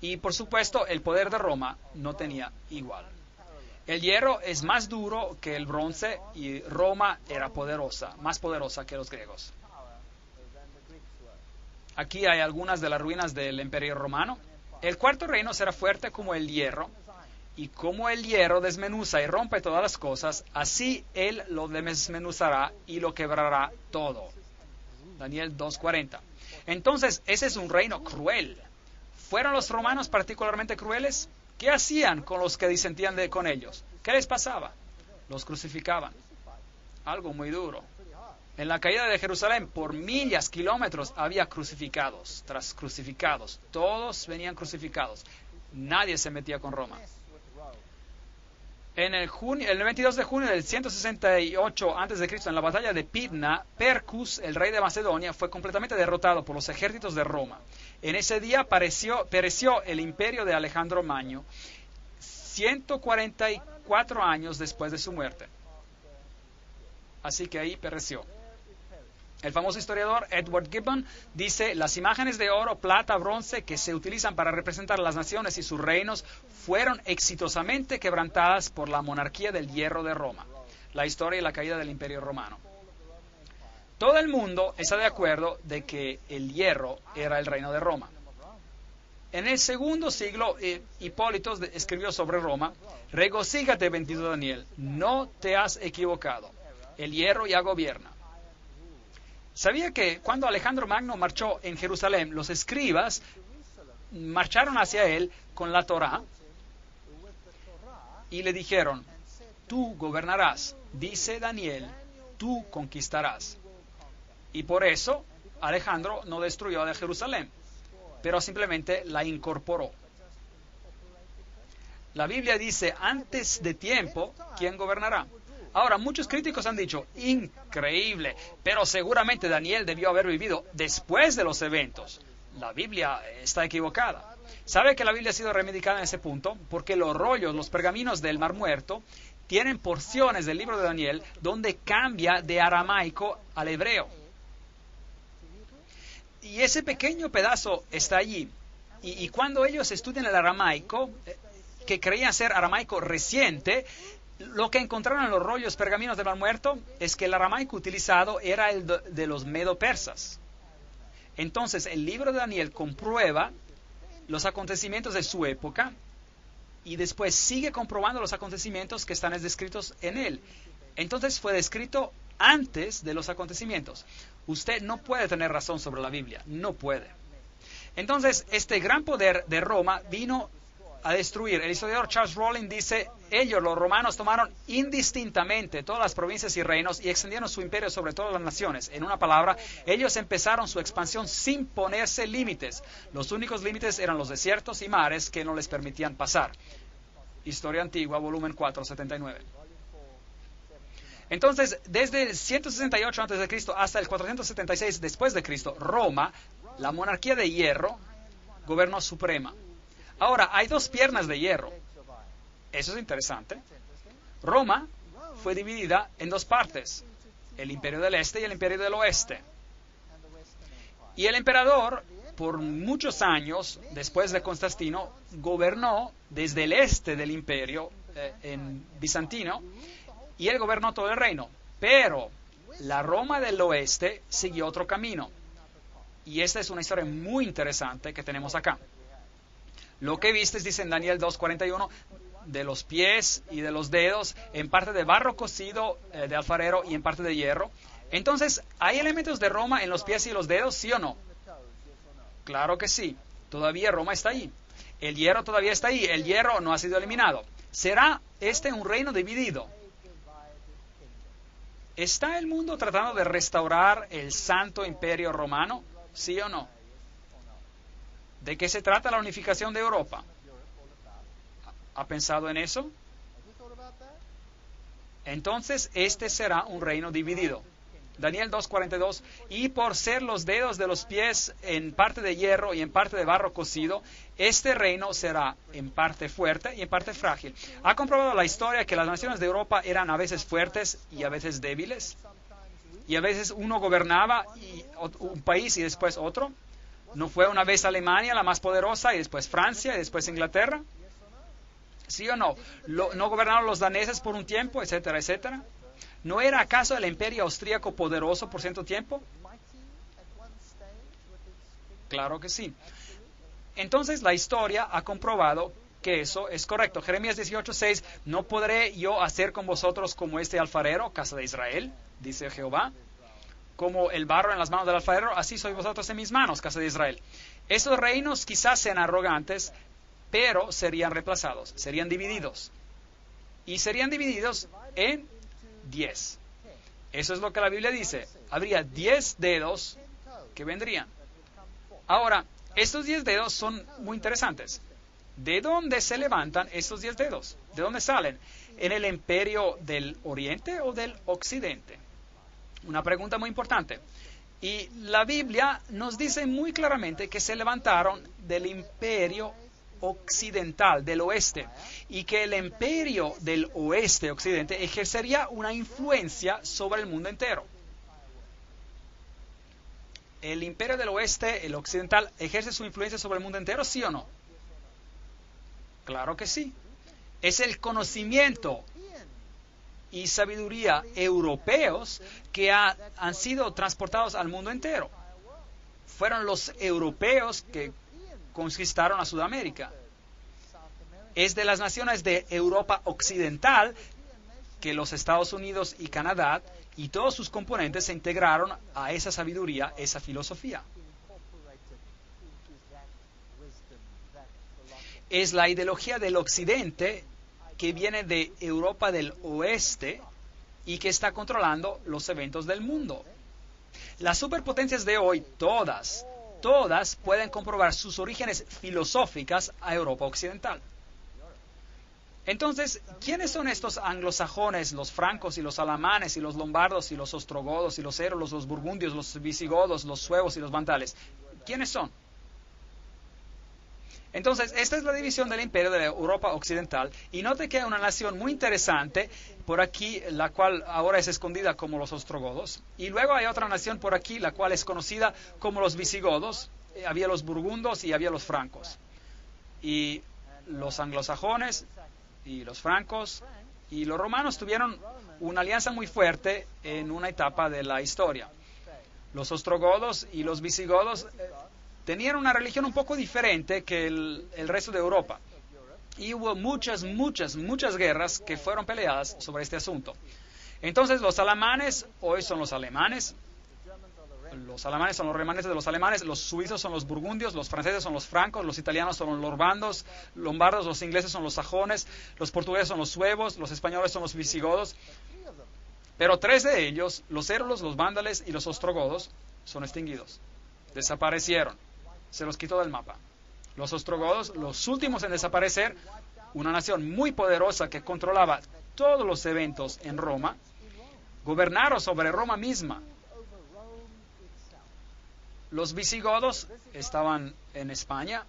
Y por supuesto el poder de Roma no tenía igual. El hierro es más duro que el bronce y Roma era poderosa, más poderosa que los griegos. Aquí hay algunas de las ruinas del Imperio Romano. El cuarto reino será fuerte como el hierro, y como el hierro desmenuza y rompe todas las cosas, así él lo desmenuzará y lo quebrará todo. Daniel 2:40. Entonces, ese es un reino cruel. ¿Fueron los romanos particularmente crueles? ¿Qué hacían con los que disentían con ellos? ¿Qué les pasaba? Los crucificaban. Algo muy duro. En la caída de Jerusalén, por millas, kilómetros, había crucificados tras crucificados. Todos venían crucificados. Nadie se metía con Roma. El 22 de junio del 168 a.C., en la batalla de Pydna, Percus, el rey de Macedonia, fue completamente derrotado por los ejércitos de Roma. En ese día pereció el imperio de Alejandro Magno, 144 años después de su muerte. Así que ahí pereció. El famoso historiador Edward Gibbon dice: las imágenes de oro, plata, bronce que se utilizan para representar las naciones y sus reinos fueron exitosamente quebrantadas por la monarquía del hierro de Roma. La historia y la caída del Imperio Romano. Todo el mundo está de acuerdo de que el hierro era el reino de Roma. En el segundo siglo, Hipólito escribió sobre Roma: regocíjate, bendito Daniel, no te has equivocado. El hierro ya gobierna. ¿Sabía que cuando Alejandro Magno marchó en Jerusalén, los escribas marcharon hacia él con la Torá y le dijeron: tú gobernarás, dice Daniel, tú conquistarás? Y por eso Alejandro no destruyó a Jerusalén, pero simplemente la incorporó. La Biblia dice: antes de tiempo, ¿quién gobernará? Ahora, muchos críticos han dicho: increíble, pero seguramente Daniel debió haber vivido después de los eventos. La Biblia está equivocada. ¿Sabe que la Biblia ha sido reivindicada en ese punto? Porque los rollos, los pergaminos del Mar Muerto, tienen porciones del libro de Daniel donde cambia de aramaico al hebreo. Y ese pequeño pedazo está allí. Y cuando ellos estudian el aramaico, que creían ser aramaico reciente, lo que encontraron en los rollos pergaminos del Mar Muerto es que el aramaico utilizado era el de los medo-persas. Entonces, el libro de Daniel comprueba los acontecimientos de su época y después sigue comprobando los acontecimientos que están descritos en él. Entonces, fue descrito antes de los acontecimientos. Usted no puede tener razón sobre la Biblia, no puede. Entonces, este gran poder de Roma vino a destruir. El historiador Charles Rowling dice: ellos, los romanos, tomaron indistintamente todas las provincias y reinos y extendieron su imperio sobre todas las naciones. En una palabra, ellos empezaron su expansión sin ponerse límites. Los únicos límites eran los desiertos y mares que no les permitían pasar. Historia Antigua, volumen 4, 79. Entonces, desde el 168 a.C. hasta el 476 después de Cristo, Roma, la monarquía de hierro, gobernó suprema. Ahora, hay dos piernas de hierro. Eso es interesante. Roma fue dividida en dos partes: el imperio del este y el imperio del oeste. Y el emperador, por muchos años, después de Constantino, gobernó desde el este del imperio en bizantino, y él gobernó todo el reino. Pero la Roma del oeste siguió otro camino. Y esta es una historia muy interesante que tenemos acá. Lo que vistes, dice en Daniel 2:41, de los pies y de los dedos, en parte de barro cocido de alfarero y en parte de hierro. Entonces, ¿hay elementos de Roma en los pies y los dedos, sí o no? Claro que sí. Todavía Roma está ahí. El hierro todavía está ahí. El hierro no ha sido eliminado. ¿Será este un reino dividido? ¿Está el mundo tratando de restaurar el Santo Imperio Romano? ¿Sí o no? ¿De qué se trata la unificación de Europa? ¿Ha pensado en eso? Entonces, este será un reino dividido. Daniel 2:42, y por ser los dedos de los pies en parte de hierro y en parte de barro cocido, este reino será en parte fuerte y en parte frágil. ¿Ha comprobado la historia que las naciones de Europa eran a veces fuertes y a veces débiles? Y a veces uno gobernaba un país y después otro. ¿No fue una vez Alemania la más poderosa y después Francia y después Inglaterra? ¿Sí o no? ¿No gobernaron los daneses por un tiempo, etcétera, etcétera? ¿No era acaso el imperio austríaco poderoso por cierto tiempo? Claro que sí. Entonces la historia ha comprobado que eso es correcto. Jeremías 18:6, no podré yo hacer con vosotros como este alfarero, casa de Israel, dice Jehová. Como el barro en las manos del alfarero, así sois vosotros en mis manos, casa de Israel. Estos reinos quizás sean arrogantes, pero serían reemplazados, serían divididos. Y serían divididos en 10. Eso es lo que la Biblia dice. Habría 10 dedos que vendrían. Ahora, estos 10 dedos son muy interesantes. ¿De dónde se levantan estos 10 dedos? ¿De dónde salen? ¿En el imperio del Oriente o del Occidente? Una pregunta muy importante. Y la Biblia nos dice muy claramente que se levantaron del imperio occidental, del oeste, y que el imperio del oeste, occidente, ejercería una influencia sobre el mundo entero. ¿El imperio del oeste, el occidental, ejerce su influencia sobre el mundo entero, sí o no? Claro que sí. Es el conocimiento y sabiduría europeos que han sido transportados al mundo entero. Fueron los europeos que conquistaron a Sudamérica. Es de las naciones de Europa occidental que los Estados Unidos y Canadá y todos sus componentes se integraron a esa sabiduría, esa filosofía. Es la ideología del occidente que viene de Europa del oeste y que está controlando los eventos del mundo. Las superpotencias de hoy, todas pueden comprobar sus orígenes filosóficas a Europa occidental. Entonces, ¿quiénes son estos anglosajones, los francos y los alamanes y los lombardos y los ostrogodos y los érulos, los burgundios, los visigodos, los suevos y los vandales? ¿Quiénes son? Entonces, esta es la división del imperio de la Europa occidental. Y note que hay una nación muy interesante por aquí, la cual ahora es escondida como los ostrogodos. Y luego hay otra nación por aquí, la cual es conocida como los visigodos. Había los burgundos y había los francos. Y los anglosajones y los francos y los romanos tuvieron una alianza muy fuerte en una etapa de la historia. Los ostrogodos y los visigodos tenían una religión un poco diferente que el resto de Europa. Y hubo muchas guerras que fueron peleadas sobre este asunto. Entonces los alamanes hoy son los alemanes son los remanentes de los alemanes, los suizos son los burgundios, los franceses son los francos, los italianos son los lombardos, los ingleses son los sajones, los portugueses son los suevos, los españoles son los visigodos. Pero 3 de ellos, los érulos, los vándales y los ostrogodos, son extinguidos. Desaparecieron. Se los quitó del mapa. Los ostrogodos, los últimos en desaparecer, una nación muy poderosa que controlaba todos los eventos en Roma, gobernaron sobre Roma misma. Los visigodos estaban en España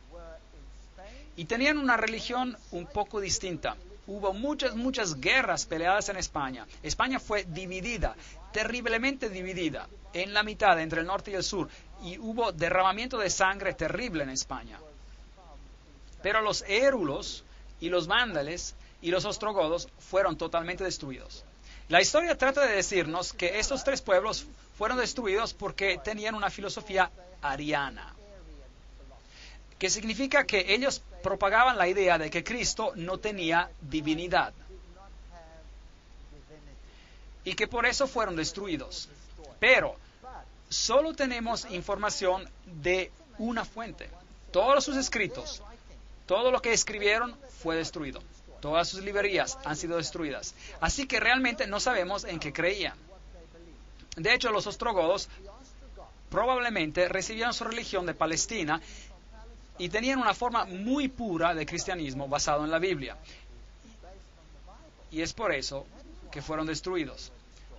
y tenían una religión un poco distinta. Hubo muchas guerras peleadas en España. España fue dividida, terriblemente dividida, en la mitad entre el norte y el sur. Y hubo derramamiento de sangre terrible en España. Pero los érulos y los vándales y los ostrogodos fueron totalmente destruidos. La historia trata de decirnos que estos 3 pueblos fueron destruidos porque tenían una filosofía ariana, que significa que ellos propagaban la idea de que Cristo no tenía divinidad y que por eso fueron destruidos. Pero solo tenemos información de una fuente. Todos sus escritos, todo lo que escribieron fue destruido. Todas sus librerías han sido destruidas. Así que realmente no sabemos en qué creían. De hecho, los ostrogodos probablemente recibieron su religión de Palestina y tenían una forma muy pura de cristianismo basado en la Biblia. Y es por eso que fueron destruidos.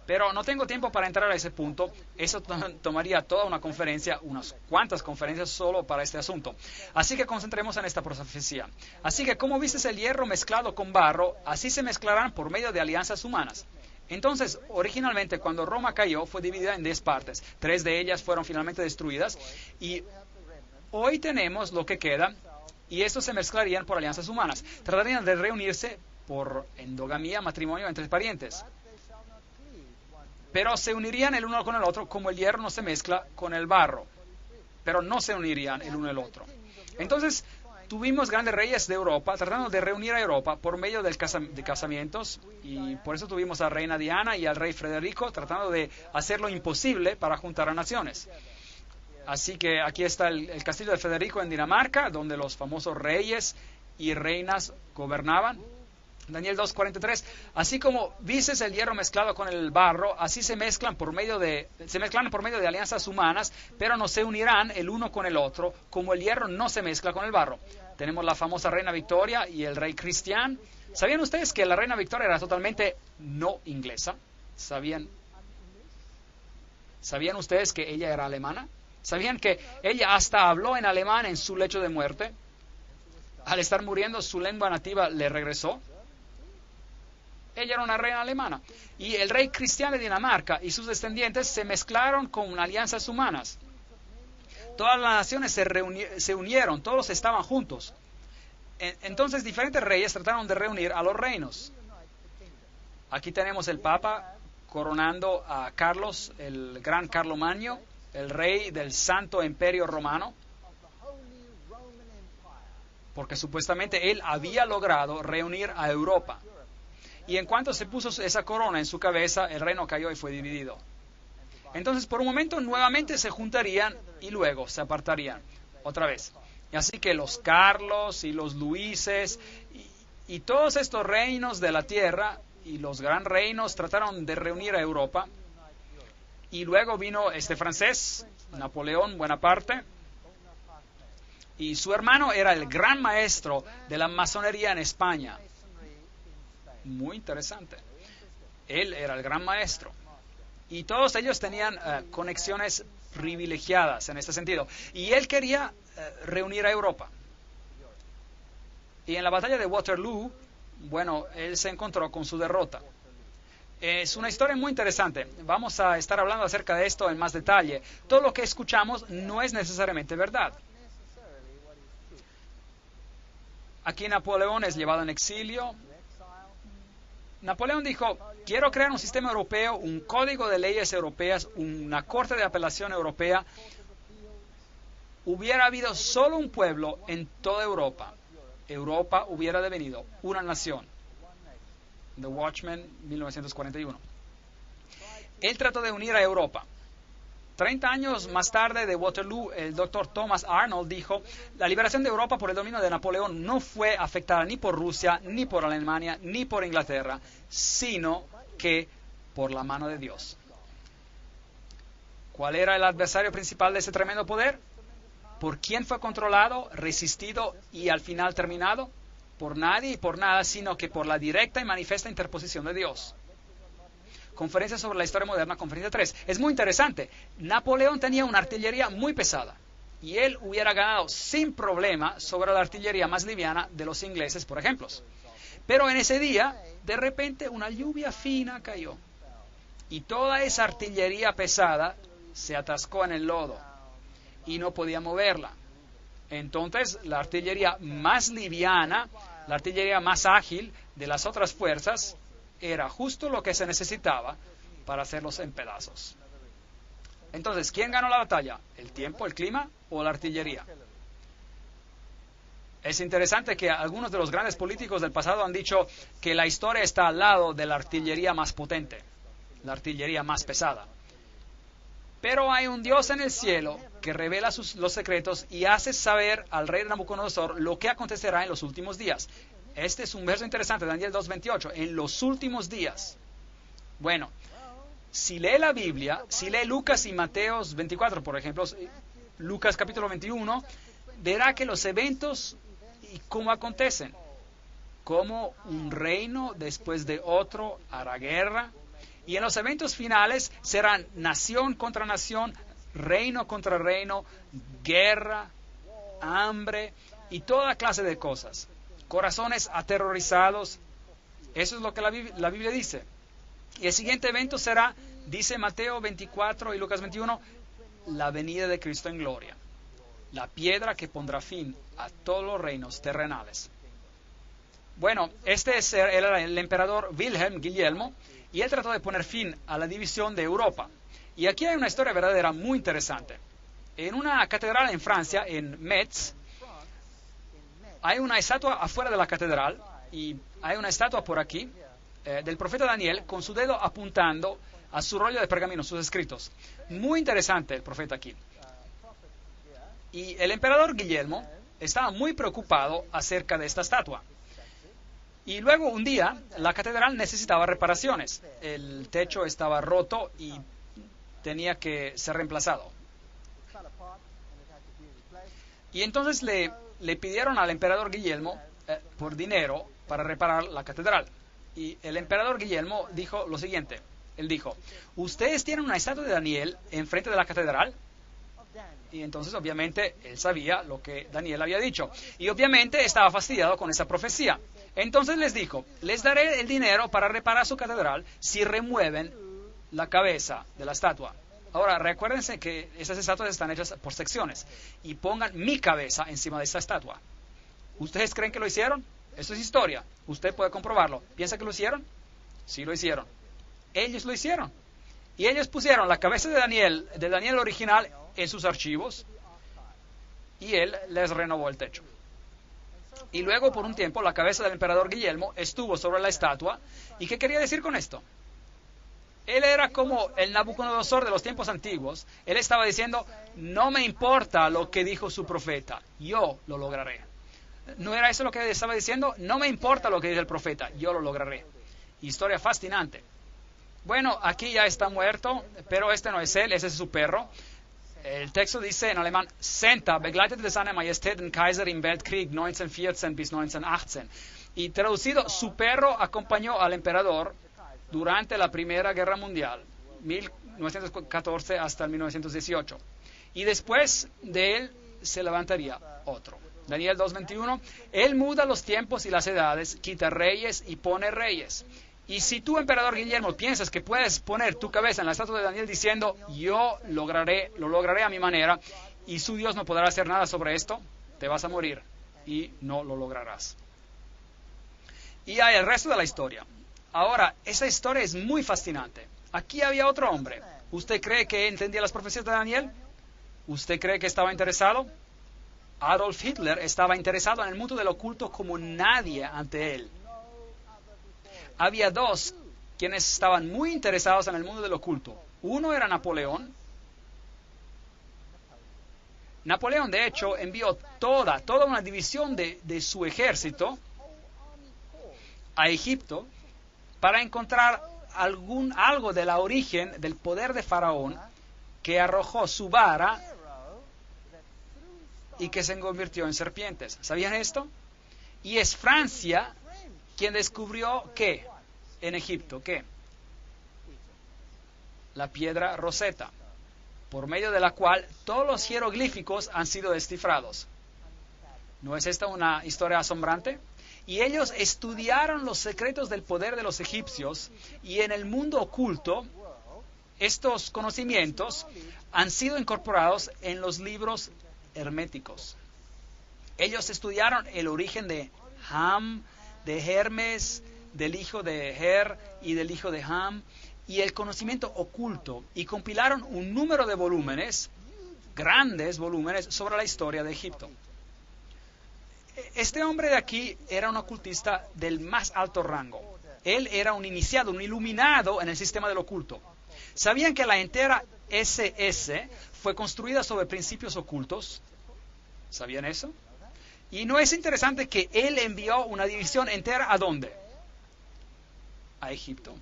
Pero no tengo tiempo para entrar a ese punto. Eso tomaría toda una conferencia, unas cuantas conferencias solo para este asunto. Así que concentremos en esta profecía. Así que como viste el hierro mezclado con barro, así se mezclarán por medio de alianzas humanas. Entonces, originalmente, cuando Roma cayó, fue dividida en 10 partes. 3 de ellas fueron finalmente destruidas. Y hoy tenemos lo que queda, y estos se mezclarían por alianzas humanas. Tratarían de reunirse por endogamía, matrimonio entre parientes. Pero se unirían el uno con el otro como el hierro no se mezcla con el barro. Pero no se unirían el uno el otro. Entonces, tuvimos grandes reyes de Europa tratando de reunir a Europa por medio de casamientos. Y por eso tuvimos a la reina Diana y al rey Federico tratando de hacer lo imposible para juntar a naciones. Así que aquí está el castillo de Federico en Dinamarca, donde los famosos reyes y reinas gobernaban. Daniel 2:43, así como vices el hierro mezclado con el barro, así se mezclan por medio de alianzas humanas, pero no se unirán el uno con el otro, como el hierro no se mezcla con el barro. Tenemos la famosa reina Victoria y el rey Cristián. ¿Sabían ustedes que la reina Victoria era totalmente no inglesa? ¿Sabían ustedes que ella era alemana? ¿Sabían que ella hasta habló en alemán en su lecho de muerte? Al estar muriendo, su lengua nativa le regresó. Ella era una reina alemana. Y el rey Cristián de Dinamarca y sus descendientes se mezclaron con alianzas humanas. Todas las naciones se unieron, todos estaban juntos. Entonces diferentes reyes trataron de reunir a los reinos. Aquí tenemos el Papa coronando a Carlos, el gran Carlomagno, el rey del Santo Imperio Romano, porque supuestamente él había logrado reunir a Europa. Y en cuanto se puso esa corona en su cabeza, el reino cayó y fue dividido. Entonces, por un momento, nuevamente se juntarían y luego se apartarían otra vez. Y así que los Carlos y los Luises y todos estos reinos de la tierra y los gran reinos trataron de reunir a Europa. Y luego vino este francés, Napoleón Bonaparte, y su hermano era el gran maestro de la masonería en España. Muy interesante. Él era el gran maestro. Y todos ellos tenían conexiones privilegiadas en este sentido. Y él quería reunir a Europa. Y en la batalla de Waterloo, bueno, él se encontró con su derrota. Es una historia muy interesante. Vamos a estar hablando acerca de esto en más detalle. Todo lo que escuchamos no es necesariamente verdad. Aquí Napoleón es llevado en exilio. Napoleón dijo, quiero crear un sistema europeo, un código de leyes europeas, una corte de apelación europea. Hubiera habido solo un pueblo en toda Europa. Europa hubiera devenido una nación. The Watchman, 1941. Él trató de unir a Europa. 30 años más tarde de Waterloo, el doctor Thomas Arnold dijo, la liberación de Europa por el dominio de Napoleón no fue afectada ni por Rusia, ni por Alemania, ni por Inglaterra, sino que por la mano de Dios. ¿Cuál era el adversario principal de ese tremendo poder? ¿Por quién fue controlado, resistido y al final terminado? Por nadie y por nada, sino que por la directa y manifiesta interposición de Dios. Conferencia sobre la historia moderna, conferencia 3. Es muy interesante. Napoleón tenía una artillería muy pesada y él hubiera ganado sin problema sobre la artillería más liviana de los ingleses, por ejemplo. Pero en ese día, de repente, una lluvia fina cayó y toda esa artillería pesada se atascó en el lodo y no podía moverla. Entonces, la artillería más liviana, la artillería más ágil de las otras fuerzas, era justo lo que se necesitaba para hacerlos en pedazos. Entonces, ¿quién ganó la batalla? ¿El tiempo, el clima o la artillería? Es interesante que algunos de los grandes políticos del pasado han dicho que la historia está al lado de la artillería más potente, la artillería más pesada. Pero hay un Dios en el cielo que revela los secretos y hace saber al rey Nabucodonosor lo que acontecerá en los últimos días. Este es un verso interesante, Daniel 2:28, en los últimos días. Bueno, si lee la Biblia, si lee Lucas y Mateos 24, por ejemplo, Lucas capítulo 21, verá que los eventos y cómo acontecen, como un reino después de otro hará guerra, y en los eventos finales serán nación contra nación, reino contra reino, guerra, hambre y toda clase de cosas. Corazones aterrorizados. Eso es lo que la Biblia dice. Y el siguiente evento será, dice Mateo 24 y Lucas 21, la venida de Cristo en gloria. La piedra que pondrá fin a todos los reinos terrenales. Bueno, este era el emperador Guillermo, y él trató de poner fin a la división de Europa. Y aquí hay una historia verdadera muy interesante. En una catedral en Francia, en Metz, hay una estatua afuera de la catedral, y hay una estatua por aquí, del profeta Daniel, con su dedo apuntando a su rollo de pergamino, sus escritos. Muy interesante el profeta aquí. Y el emperador Guillermo estaba muy preocupado acerca de esta estatua. Y luego un día la catedral necesitaba reparaciones. El techo estaba roto y tenía que ser reemplazado. Y entonces le pidieron al emperador Guillermo por dinero para reparar la catedral. Y el emperador Guillermo dijo lo siguiente. Él dijo, ustedes tienen una estatua de Daniel enfrente de la catedral. Y entonces obviamente él sabía lo que Daniel había dicho. Y obviamente estaba fastidiado con esa profecía. Entonces les dijo, les daré el dinero para reparar su catedral si remueven la cabeza de la estatua. Ahora, recuérdense que esas estatuas están hechas por secciones. Y pongan mi cabeza encima de esta estatua. ¿Ustedes creen que lo hicieron? Eso es historia. Usted puede comprobarlo. ¿Piensa que lo hicieron? Sí lo hicieron. Ellos lo hicieron. Y ellos pusieron la cabeza de Daniel original en sus archivos. Y él les renovó el techo. Y luego, por un tiempo, la cabeza del emperador Guillermo estuvo sobre la estatua. ¿Y qué quería decir con esto? Él era como el Nabucodonosor de los tiempos antiguos. Él estaba diciendo, no me importa lo que dijo su profeta, yo lo lograré. ¿No era eso lo que estaba diciendo? No me importa lo que dice el profeta, yo lo lograré. Historia fascinante. Bueno, aquí ya está muerto, pero este no es él, ese es su perro. El texto dice en alemán, Senta begleitete seine Majestät den Kaiser im Weltkrieg 1914 bis 1918. Y traducido, su perro acompañó al emperador durante la Primera Guerra Mundial, 1914 hasta 1918. Y después de él se levantaría otro. Daniel 2:21, él muda los tiempos y las edades, quita reyes y pone reyes. Y si tú, emperador Guillermo, piensas que puedes poner tu cabeza en la estatua de Daniel diciendo, yo lo lograré a mi manera, y su Dios no podrá hacer nada sobre esto, te vas a morir y no lo lograrás. Y hay el resto de la historia. Ahora, esa historia es muy fascinante. Aquí había otro hombre. ¿Usted cree que entendía las profecías de Daniel? ¿Usted cree que estaba interesado? Adolf Hitler estaba interesado en el mundo del oculto como nadie ante él. Había dos quienes estaban muy interesados en el mundo del oculto. Uno era Napoleón. Napoleón, de hecho, envió toda una división de su ejército a Egipto para encontrar algo de la origen del poder de Faraón que arrojó su vara y que se convirtió en serpientes. ¿Sabían esto? Y es Francia quien descubrió ¿qué? En Egipto, ¿qué? La piedra Rosetta, por medio de la cual todos los jeroglíficos han sido descifrados. ¿No es esta una historia asombrante? Y ellos estudiaron los secretos del poder de los egipcios y en el mundo oculto estos conocimientos han sido incorporados en los libros herméticos. Ellos estudiaron el origen de Ham, de Hermes, del hijo de Her y del hijo de Ham, y el conocimiento oculto, y compilaron un número de volúmenes, grandes volúmenes, sobre la historia de Egipto. Este hombre de aquí era un ocultista del más alto rango. Él era un iniciado, un iluminado en el sistema del oculto. ¿Sabían que la entera SS fue construida sobre principios ocultos? ¿Sabían eso? Y no es interesante que él envió una división entera ¿a dónde? A Egipto.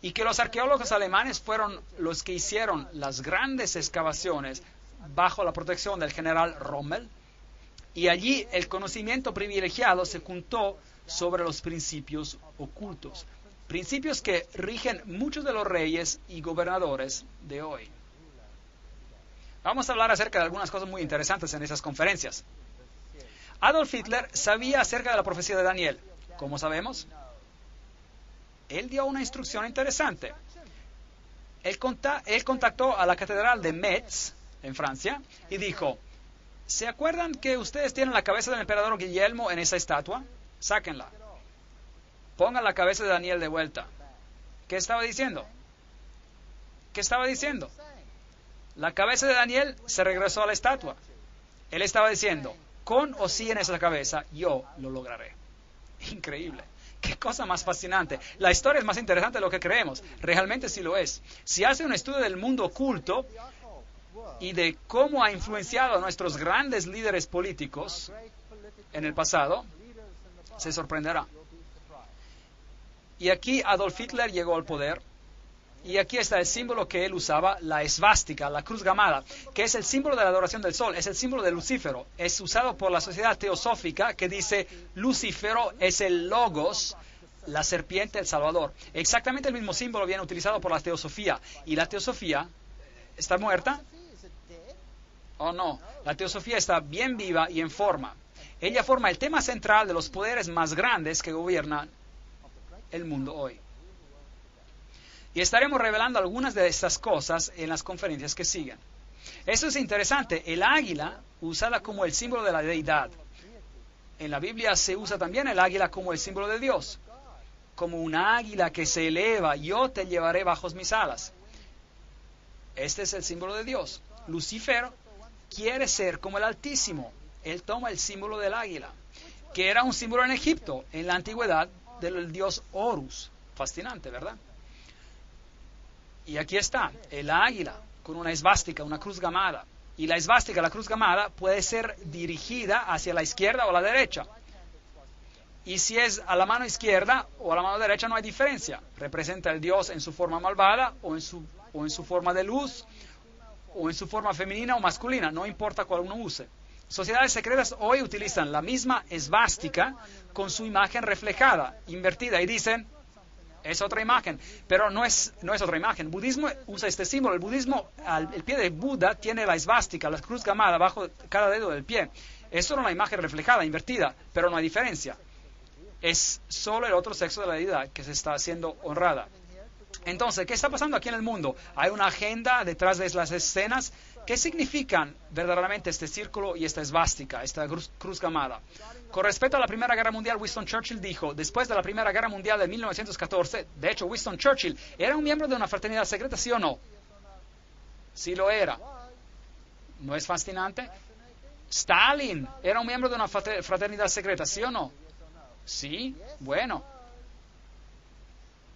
Y que los arqueólogos alemanes fueron los que hicieron las grandes excavaciones bajo la protección del general Rommel. Y allí el conocimiento privilegiado se juntó sobre los principios ocultos. Principios que rigen muchos de los reyes y gobernadores de hoy. Vamos a hablar acerca de algunas cosas muy interesantes en esas conferencias. Adolf Hitler sabía acerca de la profecía de Daniel. ¿Cómo sabemos? Él dio una instrucción interesante. Él contactó a la catedral de Metz, en Francia, y dijo, ¿se acuerdan que ustedes tienen la cabeza del emperador Guillermo en esa estatua? Sáquenla. Pongan la cabeza de Daniel de vuelta. ¿Qué estaba diciendo? ¿Qué estaba diciendo? La cabeza de Daniel se regresó a la estatua. Él estaba diciendo, con o sin esa cabeza, yo lo lograré. Increíble. Qué cosa más fascinante. La historia es más interesante de lo que creemos. Realmente sí lo es. Si hace un estudio del mundo oculto, y de cómo ha influenciado a nuestros grandes líderes políticos en el pasado, se sorprenderá. Y aquí Adolf Hitler llegó al poder. Y aquí está el símbolo que él usaba, la esvástica, la cruz gamada, que es el símbolo de la adoración del sol, es el símbolo de Lucífero. Es usado por la sociedad teosófica que dice Lucífero es el logos, la serpiente, el salvador. Exactamente el mismo símbolo viene utilizado por la teosofía. ¿Y la teosofía está muerta? ¿O no? La teosofía está bien viva y en forma. Ella forma el tema central de los poderes más grandes que gobiernan el mundo hoy. Y estaremos revelando algunas de estas cosas en las conferencias que siguen. Eso es interesante. El águila, usada como el símbolo de la deidad. En la Biblia se usa también el águila como el símbolo de Dios. Como una águila que se eleva, yo te llevaré bajo mis alas. Este es el símbolo de Dios. Lucifer quiere ser como el Altísimo. Él toma el símbolo del águila, que era un símbolo en Egipto, en la antigüedad, del dios Horus. Fascinante, ¿verdad? Y aquí está, el águila, con una esvástica, una cruz gamada. Y la esvástica, la cruz gamada, puede ser dirigida hacia la izquierda o la derecha. Y si es a la mano izquierda o a la mano derecha no hay diferencia. Representa el Dios en su forma malvada o en su forma de luz o en su forma femenina o masculina. No importa cuál uno use. Sociedades secretas hoy utilizan la misma esvástica con su imagen reflejada, invertida, y dicen, es otra imagen, pero no es otra imagen. El budismo usa este símbolo. El budismo, el pie de Buda tiene la esvástica, la cruz gamada, bajo cada dedo del pie. Es solo una imagen reflejada, invertida, pero no hay diferencia. Es solo el otro sexo de la deidad que se está siendo honrada. Entonces, ¿qué está pasando aquí en el mundo? Hay una agenda detrás de las escenas. ¿Qué significan verdaderamente este círculo y esta esvástica, esta cruz gamada? Con respecto a la Primera Guerra Mundial, Winston Churchill dijo, después de la Primera Guerra Mundial de 1914, de hecho, Winston Churchill era un miembro de una fraternidad secreta, ¿sí o no? Sí lo era. ¿No es fascinante? Stalin era un miembro de una fraternidad secreta, ¿sí o no? Sí, bueno.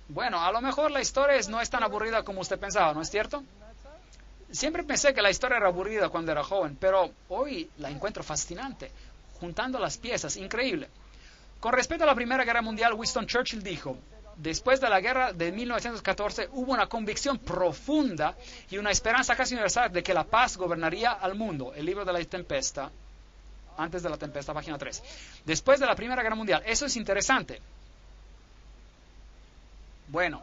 Bueno, a lo mejor la historia no es tan aburrida como usted pensaba, ¿no es cierto? Siempre pensé que la historia era aburrida cuando era joven, pero hoy la encuentro fascinante, juntando las piezas, increíble. Con respecto a la Primera Guerra Mundial, Winston Churchill dijo, después de la guerra de 1914 hubo una convicción profunda y una esperanza casi universal de que la paz gobernaría al mundo. El libro de la tempestad, antes de la tempestad, página 3. Después de la Primera Guerra Mundial, eso es interesante. Bueno,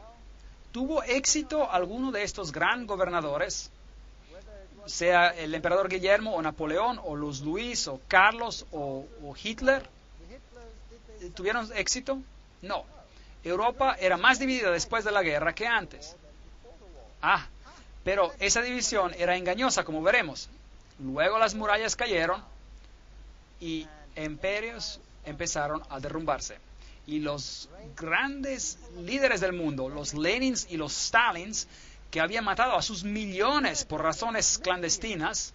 ¿tuvo éxito alguno de estos gran gobernadores? Sea el emperador Guillermo o Napoleón o los Luis o Carlos o Hitler, ¿tuvieron éxito? No. Europa era más dividida después de la guerra que antes. Pero esa división era engañosa, como veremos. Luego las murallas cayeron y imperios empezaron a derrumbarse. Y los grandes líderes del mundo, los Lenins y los Stalins, que habían matado a sus millones por razones clandestinas,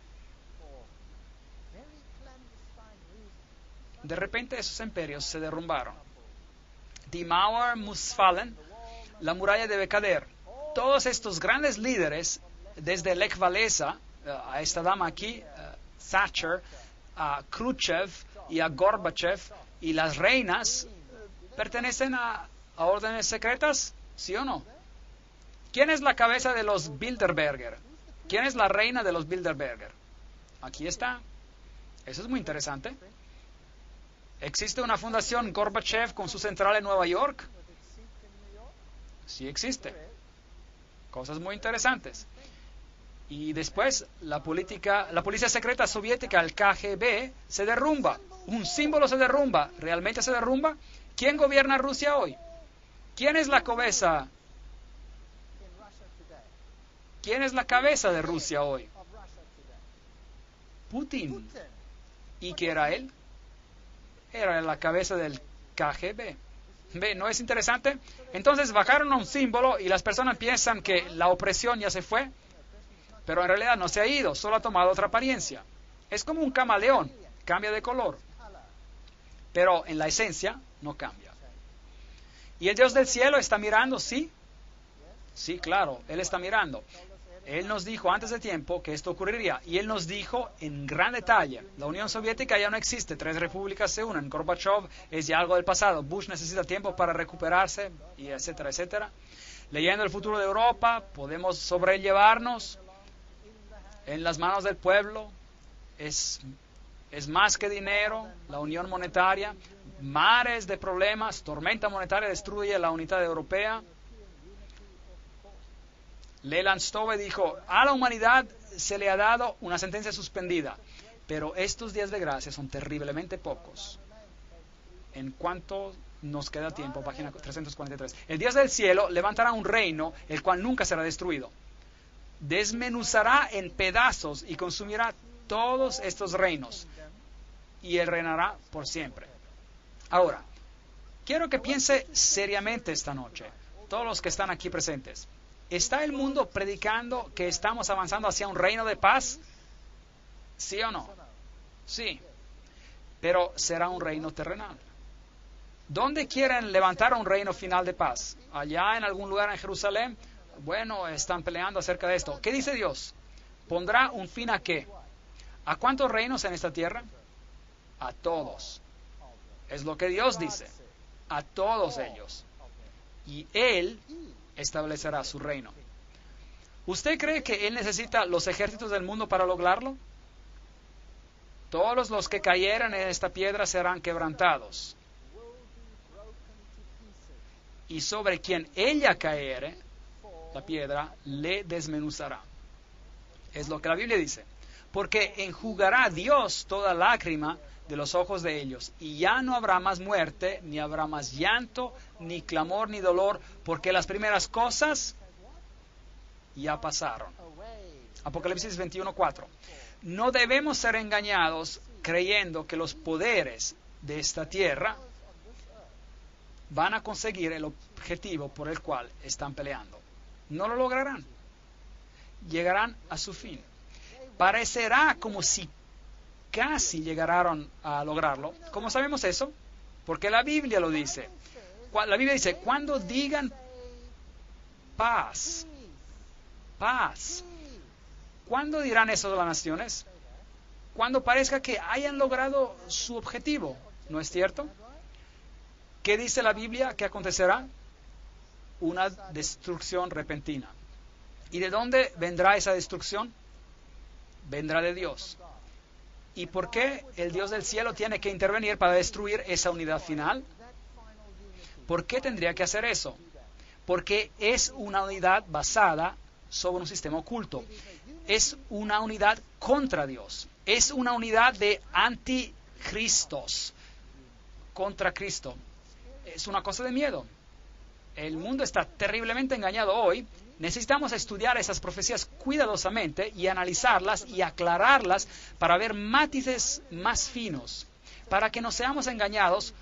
de repente esos imperios se derrumbaron. Die Mauer muss fallen, la muralla debe caer. Todos estos grandes líderes, desde Lech Walesa, a esta dama aquí, Thatcher, a Khrushchev y a Gorbachev, y las reinas, pertenecen a órdenes secretas, ¿sí o no? ¿Quién es la cabeza de los Bilderberger? ¿Quién es la reina de los Bilderberger? Aquí está. Eso es muy interesante. ¿Existe una fundación Gorbachev con su central en Nueva York? Sí existe. Cosas muy interesantes. Y después la policía secreta soviética, el KGB, se derrumba. Un símbolo se derrumba. ¿Realmente se derrumba? ¿Quién gobierna Rusia hoy? ¿Quién es la cabeza? ¿Quién es la cabeza de Rusia hoy? Putin. ¿Y qué era él? Era la cabeza del KGB. ¿Ve? ¿No es interesante? Entonces bajaron a un símbolo y las personas piensan que la opresión ya se fue, pero en realidad no se ha ido, solo ha tomado otra apariencia. Es como un camaleón, cambia de color, pero en la esencia no cambia. ¿Y el Dios del cielo está mirando? Sí. Sí, claro, Él está mirando. Él nos dijo antes de tiempo que esto ocurriría y Él nos dijo en gran detalle. La Unión Soviética ya no existe, 3 repúblicas se unen, Gorbachev es ya algo del pasado, Bush necesita tiempo para recuperarse, y etcétera, etcétera. Leyendo el futuro de Europa, podemos sobrellevarnos en las manos del pueblo. Es más que dinero, la unión monetaria, mares de problemas, tormenta monetaria destruye la unidad europea. Leland Stove dijo, a la humanidad se le ha dado una sentencia suspendida, pero estos días de gracia son terriblemente pocos. En cuanto nos queda tiempo, página 343. El Dios del cielo levantará un reino, el cual nunca será destruido. Desmenuzará en pedazos y consumirá todos estos reinos, y Él reinará por siempre. Ahora, quiero que piense seriamente esta noche, todos los que están aquí presentes. ¿Está el mundo predicando que estamos avanzando hacia un reino de paz? ¿Sí o no? Sí. Pero será un reino terrenal. ¿Dónde quieren levantar un reino final de paz? ¿Allá en algún lugar en Jerusalén? Bueno, están peleando acerca de esto. ¿Qué dice Dios? ¿Pondrá un fin a qué? ¿A cuántos reinos en esta tierra? A todos. Es lo que Dios dice. A todos ellos. Y Él establecerá su reino. ¿Usted cree que Él necesita los ejércitos del mundo para lograrlo? Todos los que cayeran en esta piedra serán quebrantados. Y sobre quien ella caere, la piedra le desmenuzará. Es lo que la Biblia dice. Porque enjugará Dios toda lágrima de los ojos de ellos, y ya no habrá más muerte, ni habrá más llanto, ni clamor, ni dolor, porque las primeras cosas ya pasaron. Apocalipsis 21:4. No debemos ser engañados creyendo que los poderes de esta tierra van a conseguir el objetivo por el cual están peleando. No lo lograrán. Llegarán a su fin. Parecerá como si casi llegaron a lograrlo. ¿Cómo sabemos eso? Porque la Biblia lo dice. La Biblia dice, cuando digan paz, paz, ¿cuándo dirán eso de las naciones? Cuando parezca que hayan logrado su objetivo, ¿no es cierto? ¿Qué dice la Biblia que acontecerá? Una destrucción repentina. ¿Y de dónde vendrá esa destrucción? Vendrá de Dios. ¿Y por qué el Dios del cielo tiene que intervenir para destruir esa unidad final? ¿Por qué tendría que hacer eso? Porque es una unidad basada sobre un sistema oculto. Es una unidad contra Dios. Es una unidad de anticristos contra Cristo. Es una cosa de miedo. El mundo está terriblemente engañado hoy. Necesitamos estudiar esas profecías cuidadosamente y analizarlas y aclararlas para ver matices más finos, para que no seamos engañados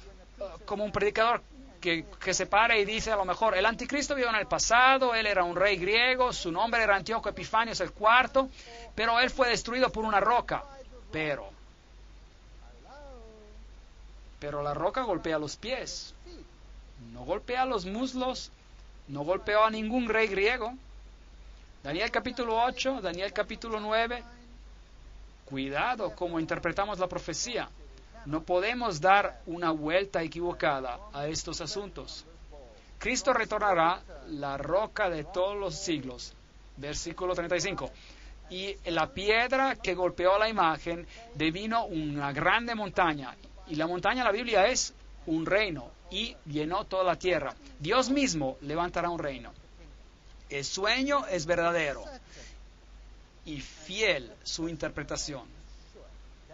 como un predicador que se para y dice a lo mejor, el anticristo vivió en el pasado, él era un rey griego, su nombre era Antíoco Epifanios IV, pero él fue destruido por una roca. Pero la roca golpea los pies, no golpea los muslos, no golpeó a ningún rey griego. Daniel capítulo 8, Daniel capítulo 9. Cuidado cómo interpretamos la profecía. No podemos dar una vuelta equivocada a estos asuntos. Cristo retornará, la roca de todos los siglos. Versículo 35. Y la piedra que golpeó la imagen devino una grande montaña. Y la montaña, la Biblia, es un reino. Y llenó toda la tierra. Dios mismo levantará un reino. El sueño es verdadero y fiel su interpretación.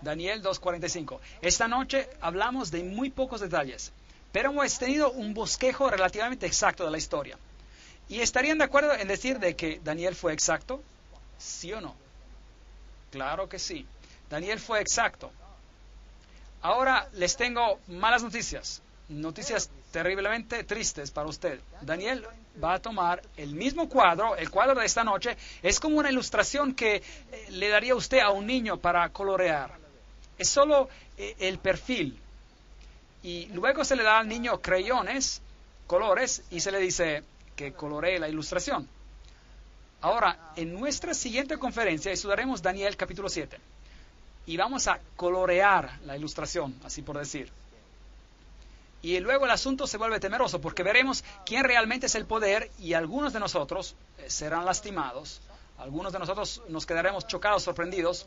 Daniel 2:45. Esta noche hablamos de muy pocos detalles, pero hemos tenido un bosquejo relativamente exacto de la historia. ¿Y estarían de acuerdo en decir de que Daniel fue exacto? ¿Sí o no? Claro que sí. Daniel fue exacto. Ahora les tengo malas noticias. Noticias terriblemente tristes para usted. Daniel va a tomar el mismo cuadro, el cuadro de esta noche, es como una ilustración que le daría usted a un niño para colorear. Es solo el perfil. Y luego se le da al niño crayones, colores, y se le dice que coloree la ilustración. Ahora, en nuestra siguiente conferencia estudiaremos Daniel capítulo 7. Y vamos a colorear la ilustración, así por decir. Y luego el asunto se vuelve temeroso porque veremos quién realmente es el poder y algunos de nosotros serán lastimados, algunos de nosotros nos quedaremos chocados, sorprendidos,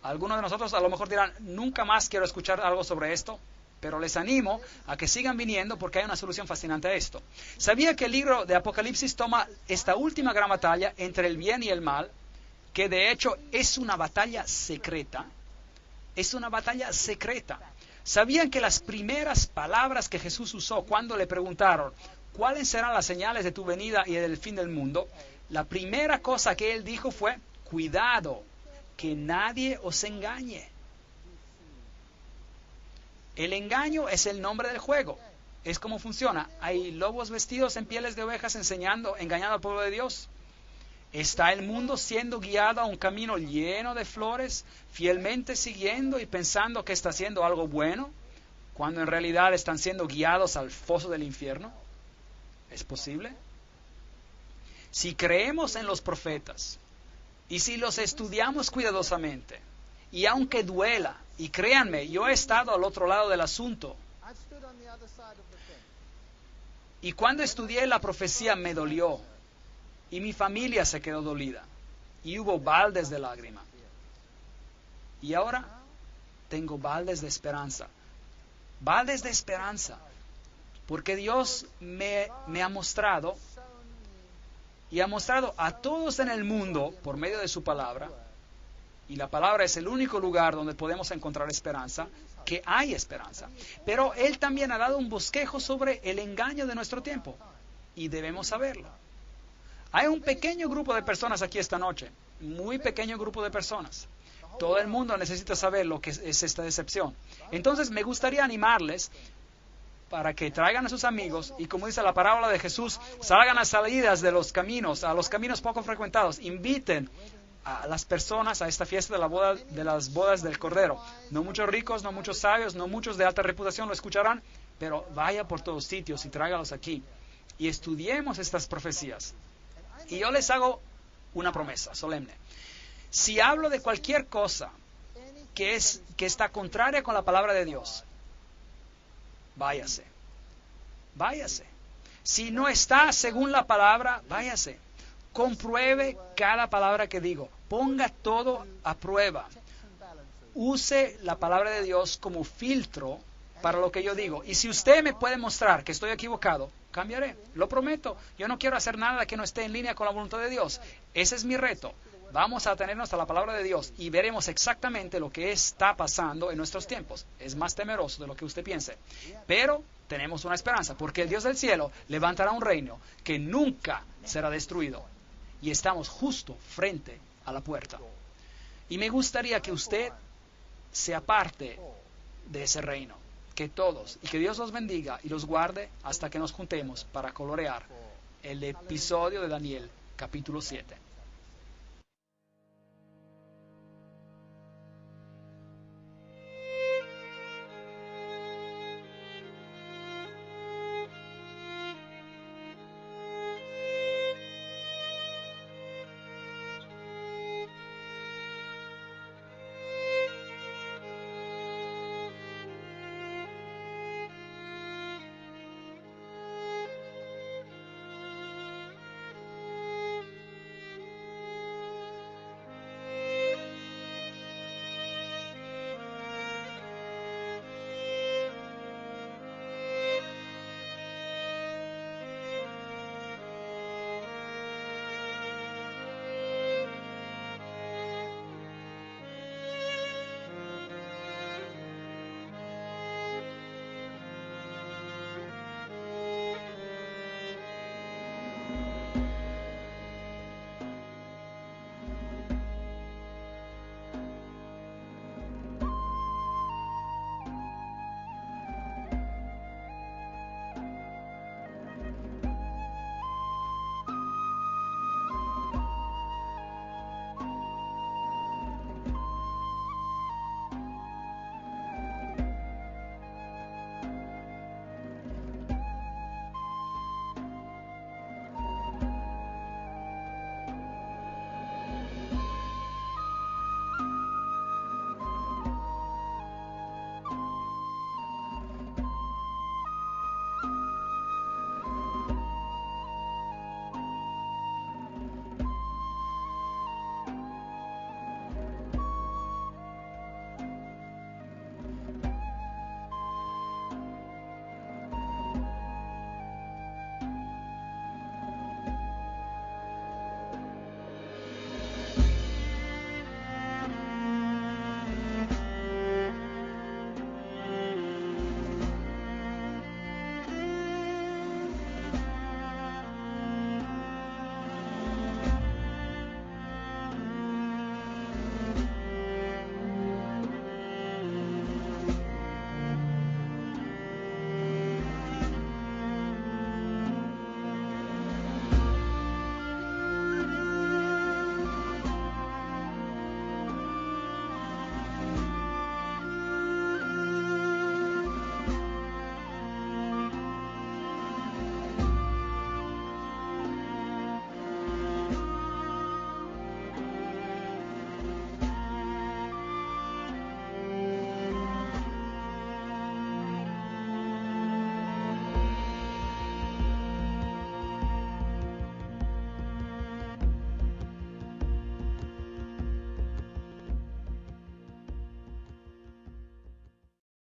algunos de nosotros a lo mejor dirán, nunca más quiero escuchar algo sobre esto, pero les animo a que sigan viniendo porque hay una solución fascinante a esto. ¿Sabía que el libro de Apocalipsis toma esta última gran batalla entre el bien y el mal, que de hecho es una batalla secreta? Es una batalla secreta. ¿Sabían que las primeras palabras que Jesús usó cuando le preguntaron cuáles serán las señales de tu venida y del fin del mundo? La primera cosa que él dijo fue, cuidado, que nadie os engañe. El engaño es el nombre del juego. Es como funciona. Hay lobos vestidos en pieles de ovejas engañando al pueblo de Dios. ¿Está el mundo siendo guiado a un camino lleno de flores, fielmente siguiendo y pensando que está haciendo algo bueno, cuando en realidad están siendo guiados al foso del infierno? ¿Es posible? Si creemos en los profetas y si los estudiamos cuidadosamente, y aunque duela, y créanme, yo he estado al otro lado del asunto, y cuando estudié la profecía me dolió, y mi familia se quedó dolida, y hubo baldes de lágrima. Y ahora tengo baldes de esperanza, porque Dios me ha mostrado, y ha mostrado a todos en el mundo, por medio de su palabra, y la palabra es el único lugar donde podemos encontrar esperanza, que hay esperanza. Pero Él también ha dado un bosquejo sobre el engaño de nuestro tiempo, y debemos saberlo. Hay un pequeño grupo de personas aquí esta noche, muy pequeño grupo de personas. Todo el mundo necesita saber lo que es esta decepción. Entonces me gustaría animarles para que traigan a sus amigos y, como dice la parábola de Jesús, salgan a salidas de los caminos, a los caminos poco frecuentados, inviten a las personas a esta fiesta de las bodas del Cordero. No muchos ricos, no muchos sabios, no muchos de alta reputación lo escucharán, pero vaya por todos sitios y tráigalos aquí y estudiemos estas profecías. Y yo les hago una promesa solemne. Si hablo de cualquier cosa que está contraria con la palabra de Dios, váyase. Si no está según la palabra, váyase. Compruebe cada palabra que digo. Ponga todo a prueba. Use la palabra de Dios como filtro para lo que yo digo. Y si usted me puede mostrar que estoy equivocado, cambiaré. Lo prometo. Yo no quiero hacer nada que no esté en línea con la voluntad de Dios. Ese es mi reto. Vamos a atenernos a la palabra de Dios y veremos exactamente lo que está pasando en nuestros tiempos. Es más temeroso de lo que usted piense. Pero tenemos una esperanza, porque el Dios del cielo levantará un reino que nunca será destruido. Y estamos justo frente a la puerta. Y me gustaría que usted sea parte de ese reino. Que todos, y que Dios los bendiga y los guarde hasta que nos juntemos para colorear el episodio de Daniel, capítulo 7.